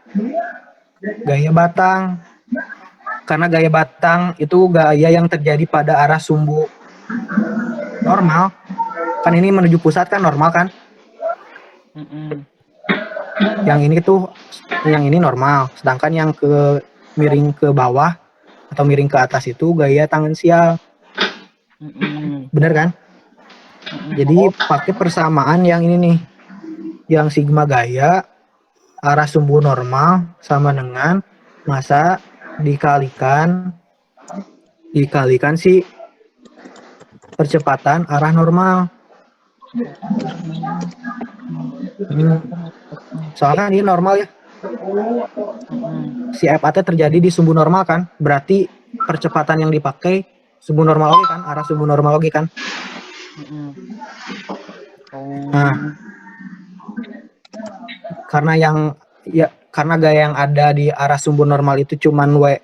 gaya batang. Karena gaya batang itu gaya yang terjadi pada arah sumbu normal. Kan ini menuju pusat kan normal kan? Yang ini normal, sedangkan yang ke miring ke bawah atau miring ke atas itu gaya tangensial. Bener kan? Jadi pakai persamaan yang ini nih, yang sigma gaya arah sumbu normal sama dengan massa dikalikan si percepatan arah normal. Soalnya ini normal ya. Si FAT terjadi di sumbu normal kan, berarti percepatan yang dipakai sumbu normal lagi kan, arah sumbu normal lagi kan. Nah, karena gaya yang ada di arah sumbu normal itu cuman W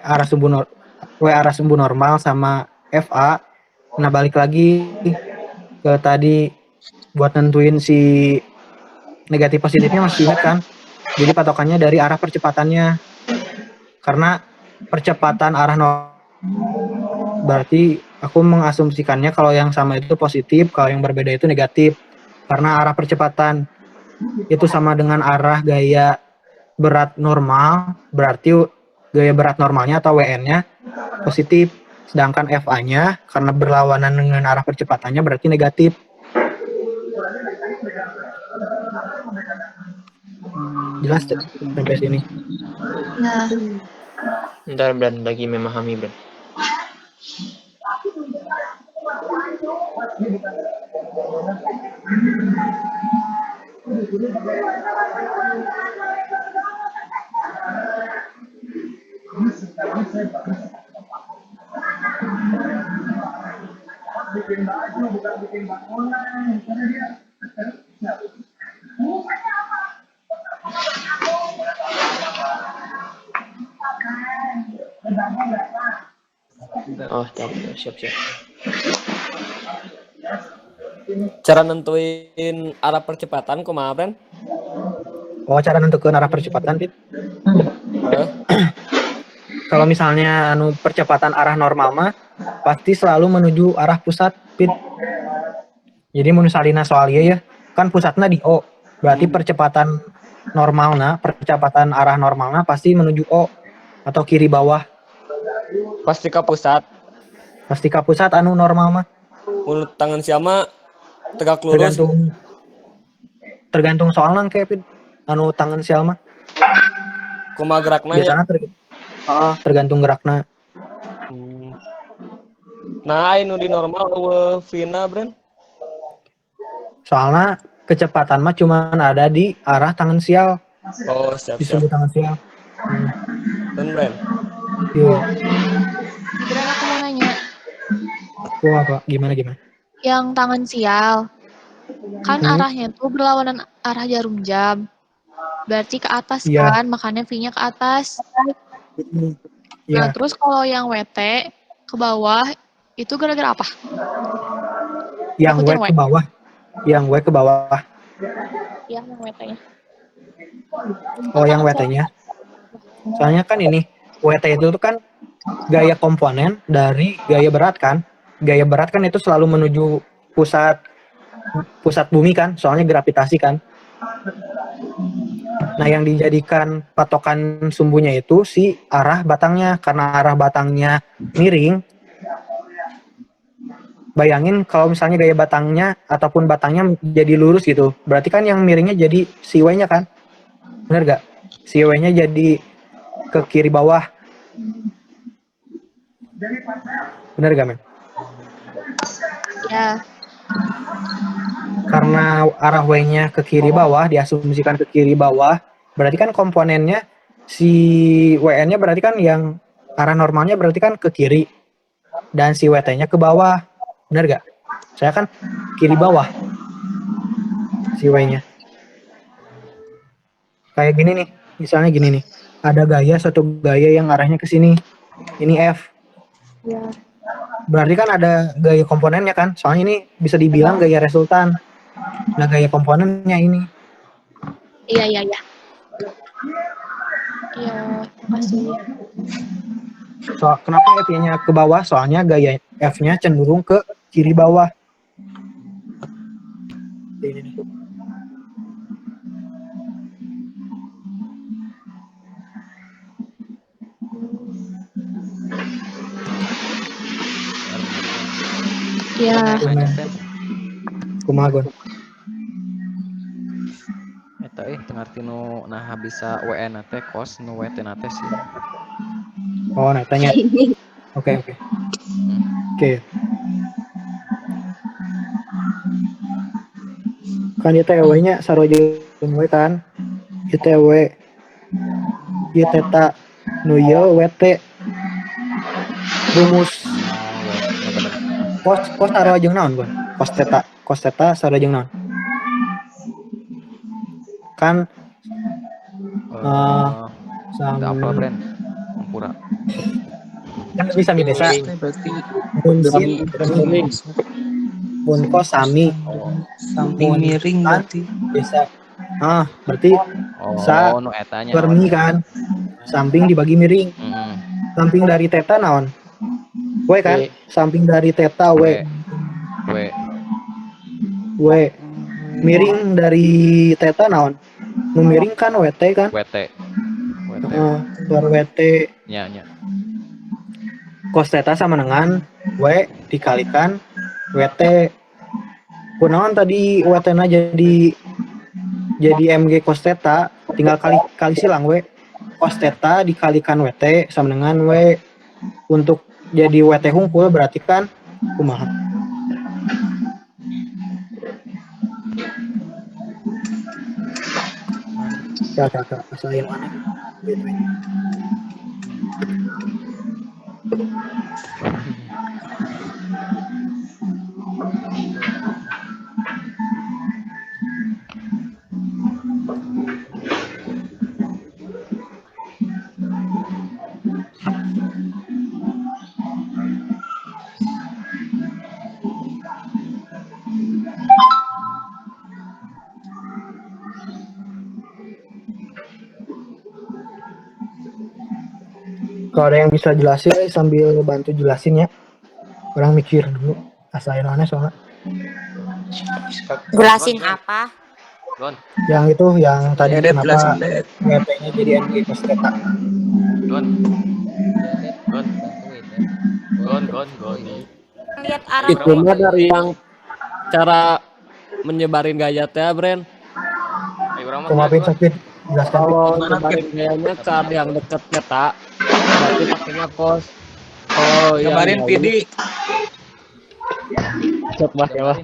arah sumbu normal sama FA. Nah, balik lagi ke tadi buat nentuin si negatif positifnya masih ingat kan? Jadi patokannya dari arah percepatannya. Karena percepatan arah berarti aku mengasumsikannya kalau yang sama itu positif, kalau yang berbeda itu negatif. Karena arah percepatan itu sama dengan arah gaya berat normal, berarti gaya berat normalnya atau WN-nya positif. Sedangkan FA-nya karena berlawanan dengan arah percepatannya berarti negatif. Jelas sampai sini? Nah, Bentar, Bran, lagi memahami, Bran. Oh, siap. Cara nentuin arah percepatan kumaha, Bran? Oh, cara nentukeun arah percepatan, Pit? Kalau misalnya percepatan arah normal mah pasti selalu menuju arah pusat, Pit. Jadi mun salina soal ieu ya, kan pusatnya di O. Berarti percepatan arah normalna pasti menuju O atau kiri bawah. Pasti ke pusat. Pasti ke pusat normal mah. Mun tangan siapa tegak lurus. Tergantung soalnya kayak Pit. Tangan sial mah. Kumaha gerakna ya? Biasanya tergantung gerakna. Nah, anu di normal Vina, Bran. Soalnya kecepatan mah cuma ada di arah tangan sial. Oh, siap. Di sumbu tangan sial. Bran. Iya. Bran, aku mau nanya. Apa? Gimana? Yang tangan sial, kan arahnya tuh berlawanan arah jarum jam. berarti ke atas Iya. kan, makanya V-nya ke atas. Nah, Iya. terus kalau yang WT ke bawah, itu gara-gara apa? Yang W Ikutin ke bawah. Yang W ke bawah. Iya, yang WT-nya. Oh, yang WT-nya. Soalnya kan ini, WT itu tuh kan gaya komponen dari gaya berat kan. Gaya berat kan itu selalu menuju pusat bumi kan, soalnya gravitasi kan. Nah, yang dijadikan patokan sumbunya itu si arah batangnya. Karena arah batangnya miring, bayangin kalau misalnya gaya batangnya ataupun batangnya jadi lurus gitu. Berarti kan yang miringnya jadi si W-nya kan? Bener gak? Si W-nya jadi ke kiri bawah. Bener gak, men? Ya. Karena arah W-nya ke kiri bawah, diasumsikan ke kiri bawah, berarti kan komponennya si WN-nya berarti kan yang arah normalnya berarti kan ke kiri. Dan si WT-nya ke bawah. Bener gak? Saya kan kiri bawah. Si W-nya. Kayak gini nih. Misalnya gini nih. Ada satu gaya yang arahnya ke sini. Ini F. Ya. Berarti kan ada gaya komponennya kan? Soalnya ini bisa dibilang gaya resultan. Nah, gaya komponennya ini. Iya. Iya, makasih. Kenapa F-nya ke bawah? Soalnya gaya F-nya cenderung ke kiri bawah. Ini nih. Iya. Kumaha, Gon? Eta tengarti nu nah bisa WN teh kos nu WT teh sih. Oh, nah tanya. Oke. Kan ITW-nya sarojeun we kan. ITW. Ieu teta nu ieu WT. Rumus kos sarojeung naon, Gon? Kos teta sarojeung naon? Kan Ada apa, Bren? Ampura. Kan bisa desa. Mun kos sami. Samping miring berarti. Bisa. Berarti nu etanya per mi kan. Samping dibagi miring. Samping dari teta naon? W kan? Samping dari teta W. Miring dari teta naon? Nu miring kan WT kan? WT. Per WT. Nya. Cos teta sama dengan W dikalikan WT. Kunaon tadi WT-na jadi MG cos teta, tinggal kali silang W. Cos teta dikalikan WT sama dengan W. Untuk jadi WT hungkul berarti kan kumaha? Kakak asalin mana? Kalau ada yang bisa jelasin sambil bantu jelasin ya. Orang mikir dulu. Asalin mana soalnya. Jelasin apa? Yang itu yang tadi kenapa WP-nya jadi MG cos teta. Gon. Lihat arah Itu mah dari yang cara menyebarin gaya teh, Bren. Kumaha sakit? Jelaskan. Kalau nyebarin gayanya ke arah yang deket teta, berarti pakainya kos. Oh, Nyebarin PD. Cek mas ya.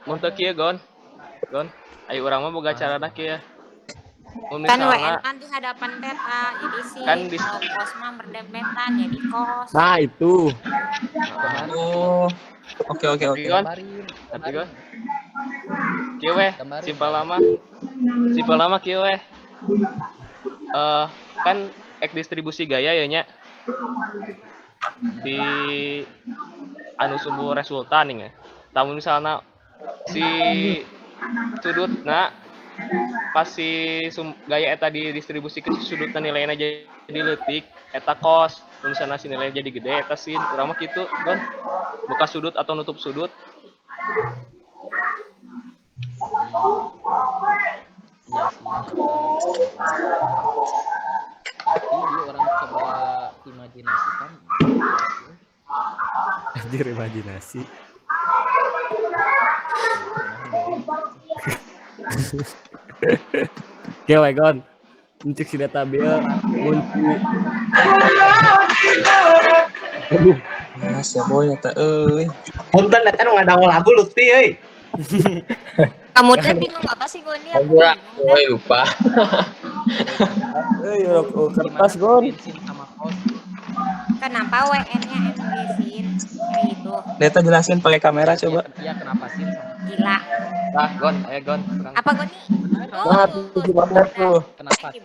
Mun teu kieu, Gon. Ayo urang mah boga carana kieu. Kan WN kan di hadapan teta, jadi sih Kan kalau kos mah berdempetan jadi kos. Nah, itu. Oh. Oke. Tapi Gon. Kieu weh, simpel lama kieu weh. Kan ek distribusi gaya ya nya. Di anu sumbu resultan nih ya. Tamun misalnya si sudutna pas si gaya eta didistribusi ke sudutna nilainya jadi leutik eta kos. Misalnya si nilai jadi gede eta sin urang mah kitu kan. Buka sudut atau nutup sudut. Tapi dia orang coba imajinasikan. Anjir imajinasi. Oke, Wegon. Untuk si data bill kunci. Mas ya boy eta euy. Punten eta nu ngadang lagu Lutfi euy. Kamu tuh bingung apa sih Gon dia? Gue lupa. Kertas Gon. Kenapa WN-nya MG sin kayak gitu? Deta jelasin pakai kamera coba. Iya kenapa sih? Gila. Nah, Gon, Gon. Apa Gon nih? Nah, tuh gimana tuh? Kenapa sih?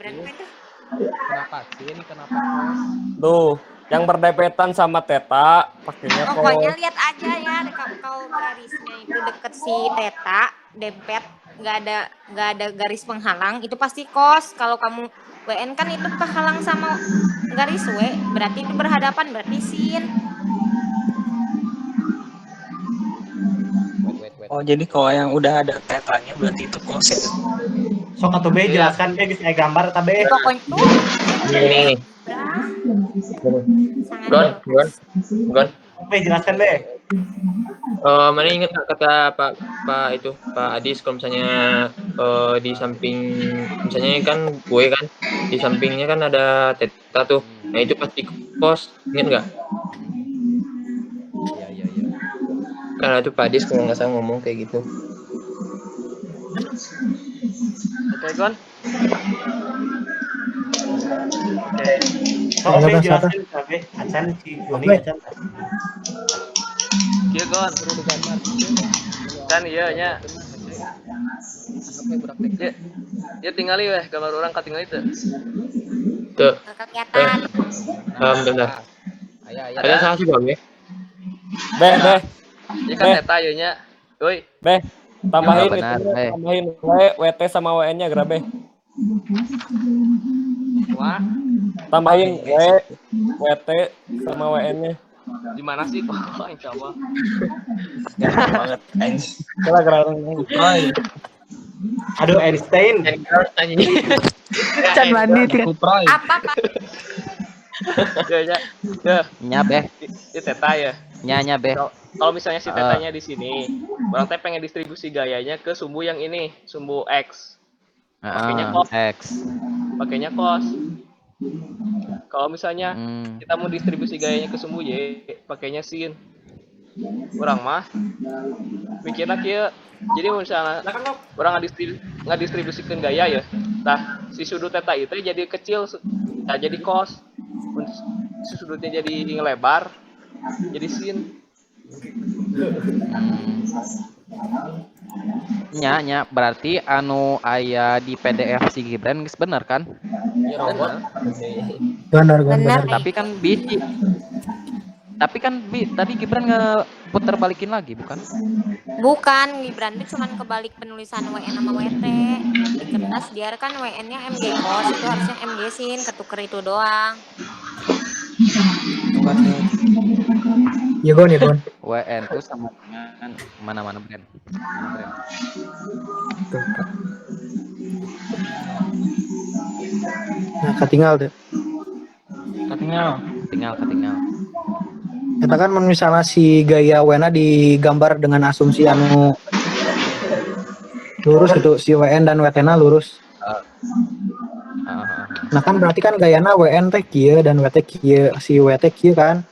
Kenapa sih? Kenapa kos? Tuh, yang berdepetan sama Teta pakainya kos. Pokoknya lihat aja ya kau garisnya itu deket si Teta dempet nggak ada garis penghalang itu pasti kos. Kalau kamu WN kan itu kehalang sama garis W berarti itu berhadapan berarti sin. Oh jadi kalau yang udah ada petanya berarti itu kos ya. Sok atuh be jelaskan be geus aya gambar eta be. Pokoknya tuh Ini. Gon. Be jelaskan be. Mana ingat kata Pak Adis kalau misalnya di samping misalnya kan gue kan di sampingnya kan ada Teta tuh. Nah itu pasti kos, ingat nggak? Iya. Karena itu Pak Adis kalau nggak salah ngomong kayak gitu. Oke, Gon. Oke. Sok be jelaskan be. Acan si Goni acan. Kieu Gon. Kan iya nya. Ya tinggali weh gambar orang katinggali teu. Tuh. kelihatan. Bentar. Aya. Ada salah sih Bang ya? Beh. Ieu kan Teta ieu nya. Euy. Beh, tambahin benar, itu, Beh. tambahin WT sama WN-nya geura Beh. Wah, Tambahin WT sama WN-nya. di mana sih kok insyaallah. Banget anjing. Kira geura. Aduh Einstein. Can mandi tuh. Apa Pak? Ya. Nya beh. Itu Teta ya. Nya beh. Kalau misalnya si Tetanya di sini, orang teh pengen distribusi gayanya ke sumbu yang ini, sumbu X. Pakainya kos. X. Pakainya kos. Kalau misalnya kita mau distribusi gayanya ke sumbu Y, pakainya sin. Orang mah mikirnya kieu. Jadi misalnya orang nggak distribusikan gaya ya. Nah, si sudut Teta itu jadi kecil, nah jadi kos. Si sudutnya jadi ngelebar, jadi sin. Nya berarti anu aya di PDF si Gibran geus bener kan? Benar. Tapi kan biji. Tapi kan tadi Gibran ngeputar balikin lagi bukan? Bukan, Gibran itu cuman kebalik penulisan WN sama WT. Di kertas dia kan WN-nya MG kos, itu harusnya MG sin, ketuker itu doang. Ya Gon. WN itu sama dengan mana brand? Tuh, Kak. Nah, ketinggal tuh. Ketinggal. Kita kan misalnya si gaya WN digambar dengan asumsi anu lurus gitu, si WN dan WT-na lurus. Nah kan berarti kan gayana WN teh kieu dan WT kieu, si WT kieu kan.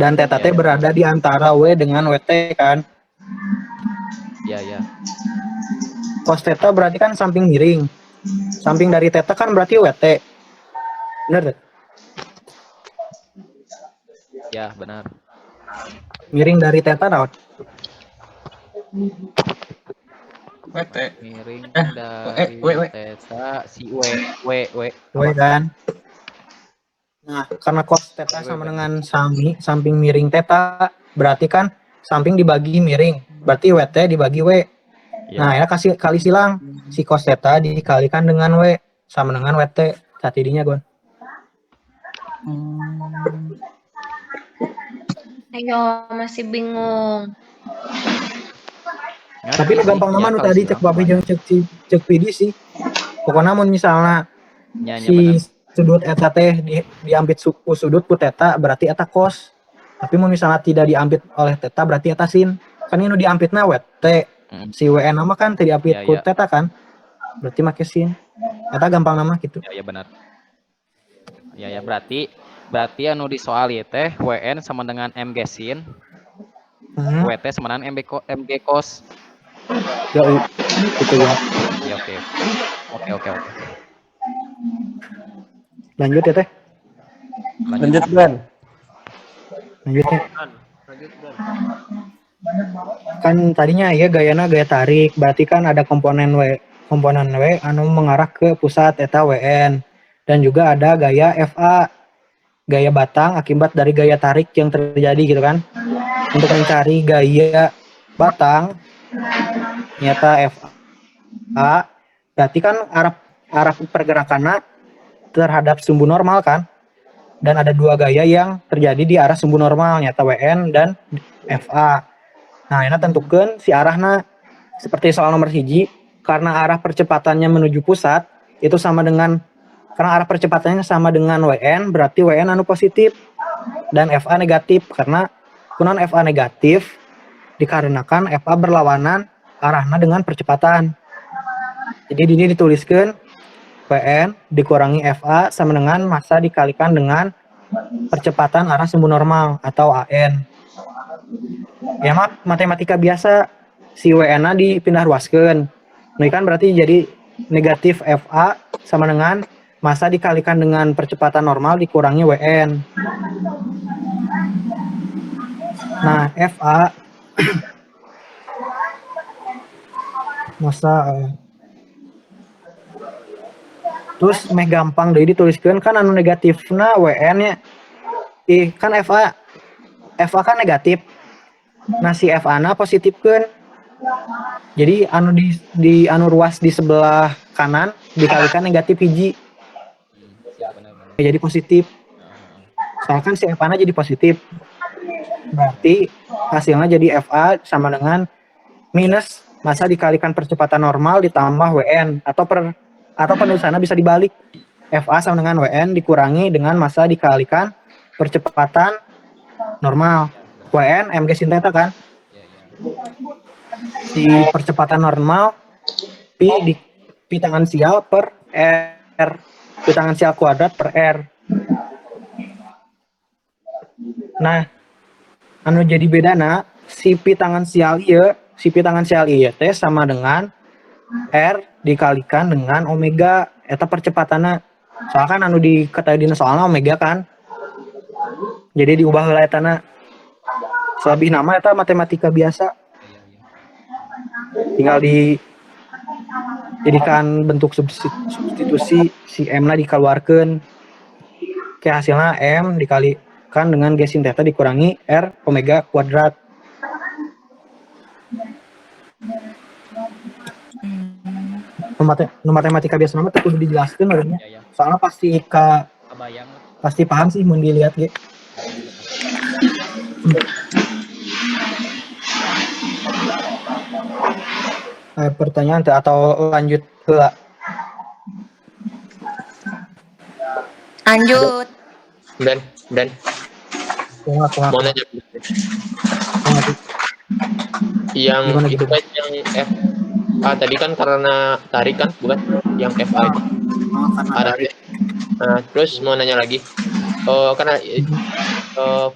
Dan Teta teh berada di antara W dengan WT kan. Iya. Kos Teta berarti kan samping miring. Samping dari Teta kan berarti WT. Bener? Ya, benar. Miring dari Teta naon? WT. Miring W. dari theta si W W kan. Nah, karena cos theta sama dengan samping miring theta, berarti kan samping dibagi miring, berarti WT dibagi W. Nah, ya kali silang si cos theta dikalikan dengan W sama dengan WT. Saat tidinya Gon. Ayo, masih bingung. Tapi lu gampang nama nu tadi cek babi jeung cek PD sih. Pokoknya mun misalnya si sudut eta teh diampit sudut ku theta berarti eta cos. Tapi mun misalnya tidak diampit oleh theta berarti eta sin. Kan ini diampitna WT. Si WN nama kan teu diampit ku theta kan. Berarti make sin. Eta gampang nama gitu. Ya benar. Ya berarti anu di soal ieu teh WN sama dengan MG sin. WT sama dengan MG cos. Ya itu ya. Ya oke. Lanjut ya teh. Lanjut Ben. Lanjut ya. Kan tadinya ya gayana gaya tarik, berarti kan ada komponen W anu mengarah ke pusat eta WN, dan juga ada gaya FA, gaya batang akibat dari gaya tarik yang terjadi gitu kan. Untuk mencari gaya batang nyata FA berarti kan arah pergerakannya terhadap sumbu normal kan, dan ada dua gaya yang terjadi di arah sumbu normal nyata WN dan FA. Nah, ini tentukan si arahnya seperti soal nomor 1, karena arah percepatannya menuju pusat itu sama dengan, karena arah percepatannya sama dengan WN, berarti WN anu positif dan FA negatif. Karena kunan FA negatif dikarenakan FA berlawanan arahnya dengan percepatan. Jadi ini dituliskan WN dikurangi FA sama dengan massa dikalikan dengan percepatan arah sumbu normal atau AN. Ya matematika biasa, si WN-nya dipindah ruaskeun. Ini kan berarti jadi negatif FA sama dengan massa dikalikan dengan percepatan normal dikurangi WN. Nah, FA massa terus meh gampang deui dituliskeun kan anu negatifna WN nya. Kan FA kan negatif. Nah si FA na positifkeun. Jadi anu di anu ruas di sebelah kanan dikalikan negatif hiji. Jadi positif. Soalnya kan si FA na jadi positif. Berarti hasilnya jadi FA sama dengan minus massa dikalikan percepatan normal ditambah WN, atau penulisannya bisa dibalik. FA sama dengan WN dikurangi dengan massa dikalikan percepatan normal. WN MG sin theta kan. Si percepatan normal pi tangensial per R. Pi tangensial kuadrat per R. Nah, anu jadi bedana si pi tangensial ieu teh sama dengan R dikalikan dengan omega, eta percepatanna. Soalnya kan anu diketahui dina soalna omega kan. Jadi diubah heula etana. Selebih nama eta matematika biasa. Tinggal dijadikan bentuk substitusi, si M-na dikeluarkan. Kayak hasilnya M dikalikan dengan G sin theta dikurangi R omega kuadrat. Matematika biasa nama tuh kudu dijelaskan orangnya. Soalnya pasti paham sih mun dilihat ge. Pertanyaan atau lanjut heula? Lanjut. Dan mau nanya yang itu kan yang FA tadi kan karena tarik kan, bukan yang FA itu arahnya. Nah, terus mau nanya lagi, karena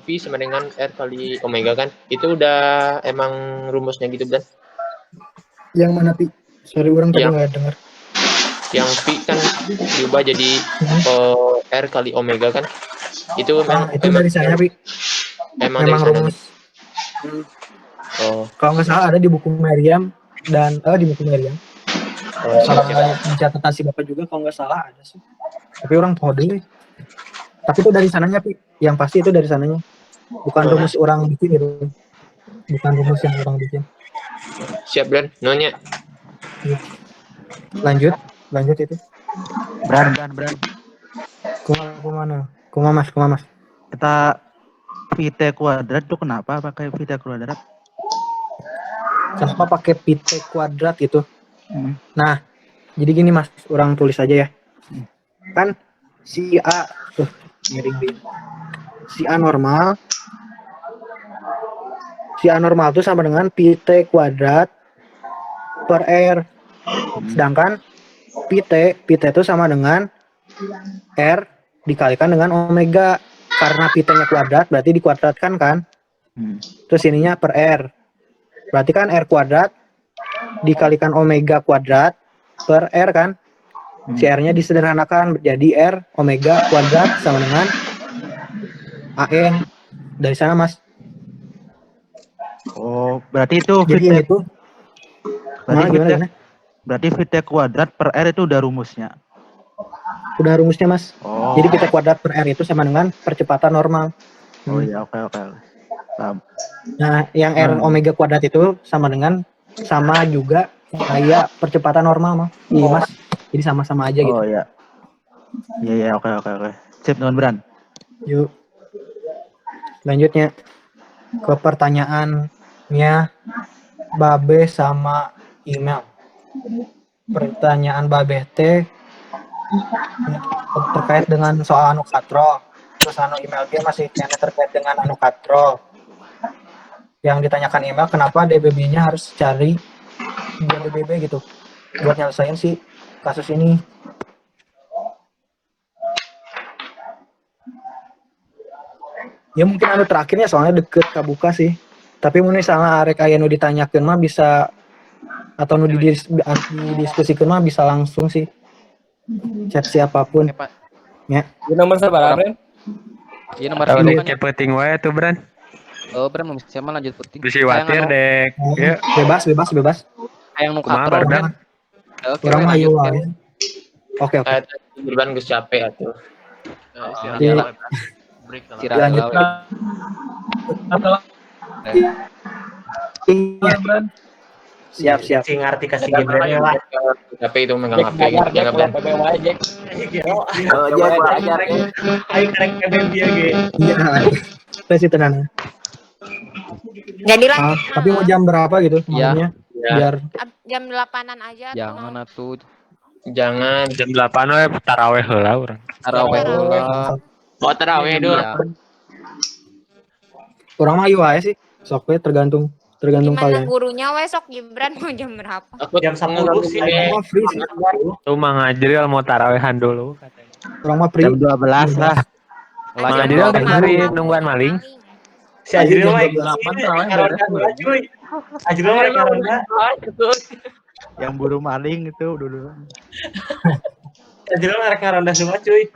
V sama dengan R kali omega kan, itu udah emang rumusnya gitu kan? Yang mana Pi? Sorry orang tadi nggak dengar. Yang V kan diubah jadi R kali omega kan? Itu itu dari saya Pi. Emang rumus. Kalau nggak salah ada di buku Merriam dan di buku Meriam. Sama di catatan si Bapak juga kalau nggak salah ada sih. Tapi orang tahu deh. Tapi itu dari sananya, Pi. Yang pasti itu dari sananya. Bukan rumus orang bikin itu. Bukan rumus yang orang bikin. Siap, Bran. Nonya. Lanjut itu. Bran. Kuma mas. Kita Vt kuadrat tuh kenapa pakai Vt kuadrat? Kenapa pakai Vt kuadrat itu? Nah, jadi gini mas, orang tulis aja ya. Kan si A tuh miring. Si A normal itu sama dengan Vt kuadrat per R. Sedangkan Vt itu sama dengan R dikalikan dengan omega. Karena Vt-nya kuadrat berarti dikuadratkan kan? Terus ininya per R. Berarti kan R kuadrat dikalikan omega kuadrat per R kan? Si R-nya disederhanakan menjadi R omega kuadrat sama dengan AN. Dari sana mas. Oh, berarti itu Jadi itu gimana? Berarti Vt kuadrat per R itu udah rumusnya. Udah rumusnya mas. Oh. Jadi Vt kuadrat per R itu sama dengan percepatan normal. Oh iya, oke. Paham. Nah, yang R omega kuadrat itu sama juga kayak percepatan normal mas. Iya mas. Jadi sama-sama aja gitu. Oh iya. Iya, oke. Sip, non Bran. Yuk. Selanjutnya ke pertanyaannya Babe sama email. Pertanyaan Babe T terkait dengan soal anu katro. Terus anu email dia masih terkait dengan anu katro. Yang ditanyakan email kenapa DBB-nya harus cari DBB gitu buat nyelesain si kasus ini. Ya mungkin anu terakhirnya soalnya deket kabuka sih. Tapi misalnya arek aya nu ditanyakeun mah bisa atau nu didiskusikeun mah bisa langsung sih. Chat siapapun. Ya. Di nomor sabar, Bran? Iya nomor Cek penting wae tuh, Bran. Oh, Bran mau siapa lanjut penting. Bisa watir dek. Ya. Bebas. Yang nu katro, Bran. Oke, orang mah yuk. Oke. Bran geus capek atuh. Lanjut. Siap. Si ngerti kasih Gibran lah. Tapi itu megang HP jangan Bran. Ayo karek PBM dia ge. Iya. Pasti tenang. Jadi lanjut. Tapi mau jam berapa gitu malamnya? Biar jam 8-an aja. Jangan atuh. Jangan jam 8 we tarawih heula urang. Tarawih heula. Oh, tarawih dulu. Kurang mah wae sih. Sok we tergantung Gimana kalian. gurunya we sok Gibran mau jam berapa? Aku jam 10 sih. Tuh Mang Ajril mau tarawehan dulu katanya. Kurang mah free. Jam 12 lah. Mang Ajril kan hari nungguan maling. Si Ajril mah cuy. Ajril mah karonda. Yang buru maling itu dulu. Ajril mah karonda semua cuy.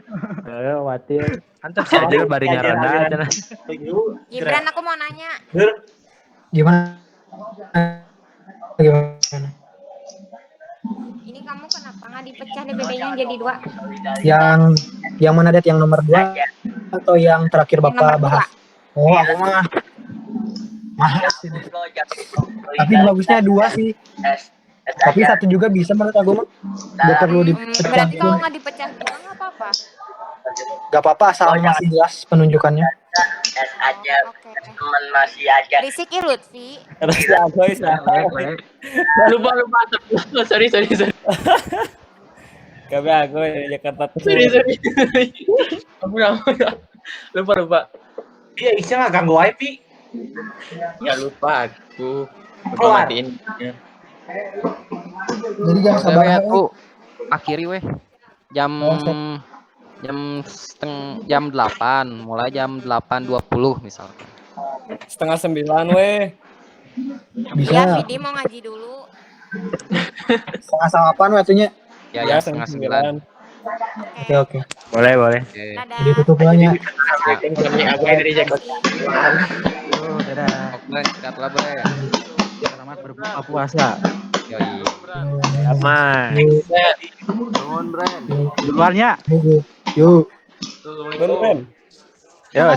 Watir. Antep si Ajril bari ngaronda cenah. Gibran aku mau nanya. Gimana? Ini kamu kenapa nggak dipecah DBB-nya jadi 2? Yang mana Det? Yang nomor 2 atau yang terakhir Bapak bahas? Oh, aku mah mahal sih. Tapi bagusnya 2 sih. Tapi 1 juga bisa menurut aku mah. Gak perlu dipecah. Berarti kalau nggak dipecah 2 nggak apa-apa? Gak apa-apa asal masih jelas penunjukannya. aja teman masih aja Risik Lutfi. Lupa sorry Kami aku Jakarta sorry lupa Iya bisa nggak ganggu wifi ya lupa aku matiin Jadi jangan sabar aku akhiri weh jam 8 mulai jam 8.20 misalkan. Setengah 9 weh. Bisa. Ya, Vidi mau ngaji dulu. Setengah 8 waktunya. Ya, setengah 9. Oke. Boleh. Jadi tutup banyak. Dadah. Oke, bre. Selamat berbuka puasa. Yoi. Aman. Duluannya. Yuk. Assalamualaikum. Yo.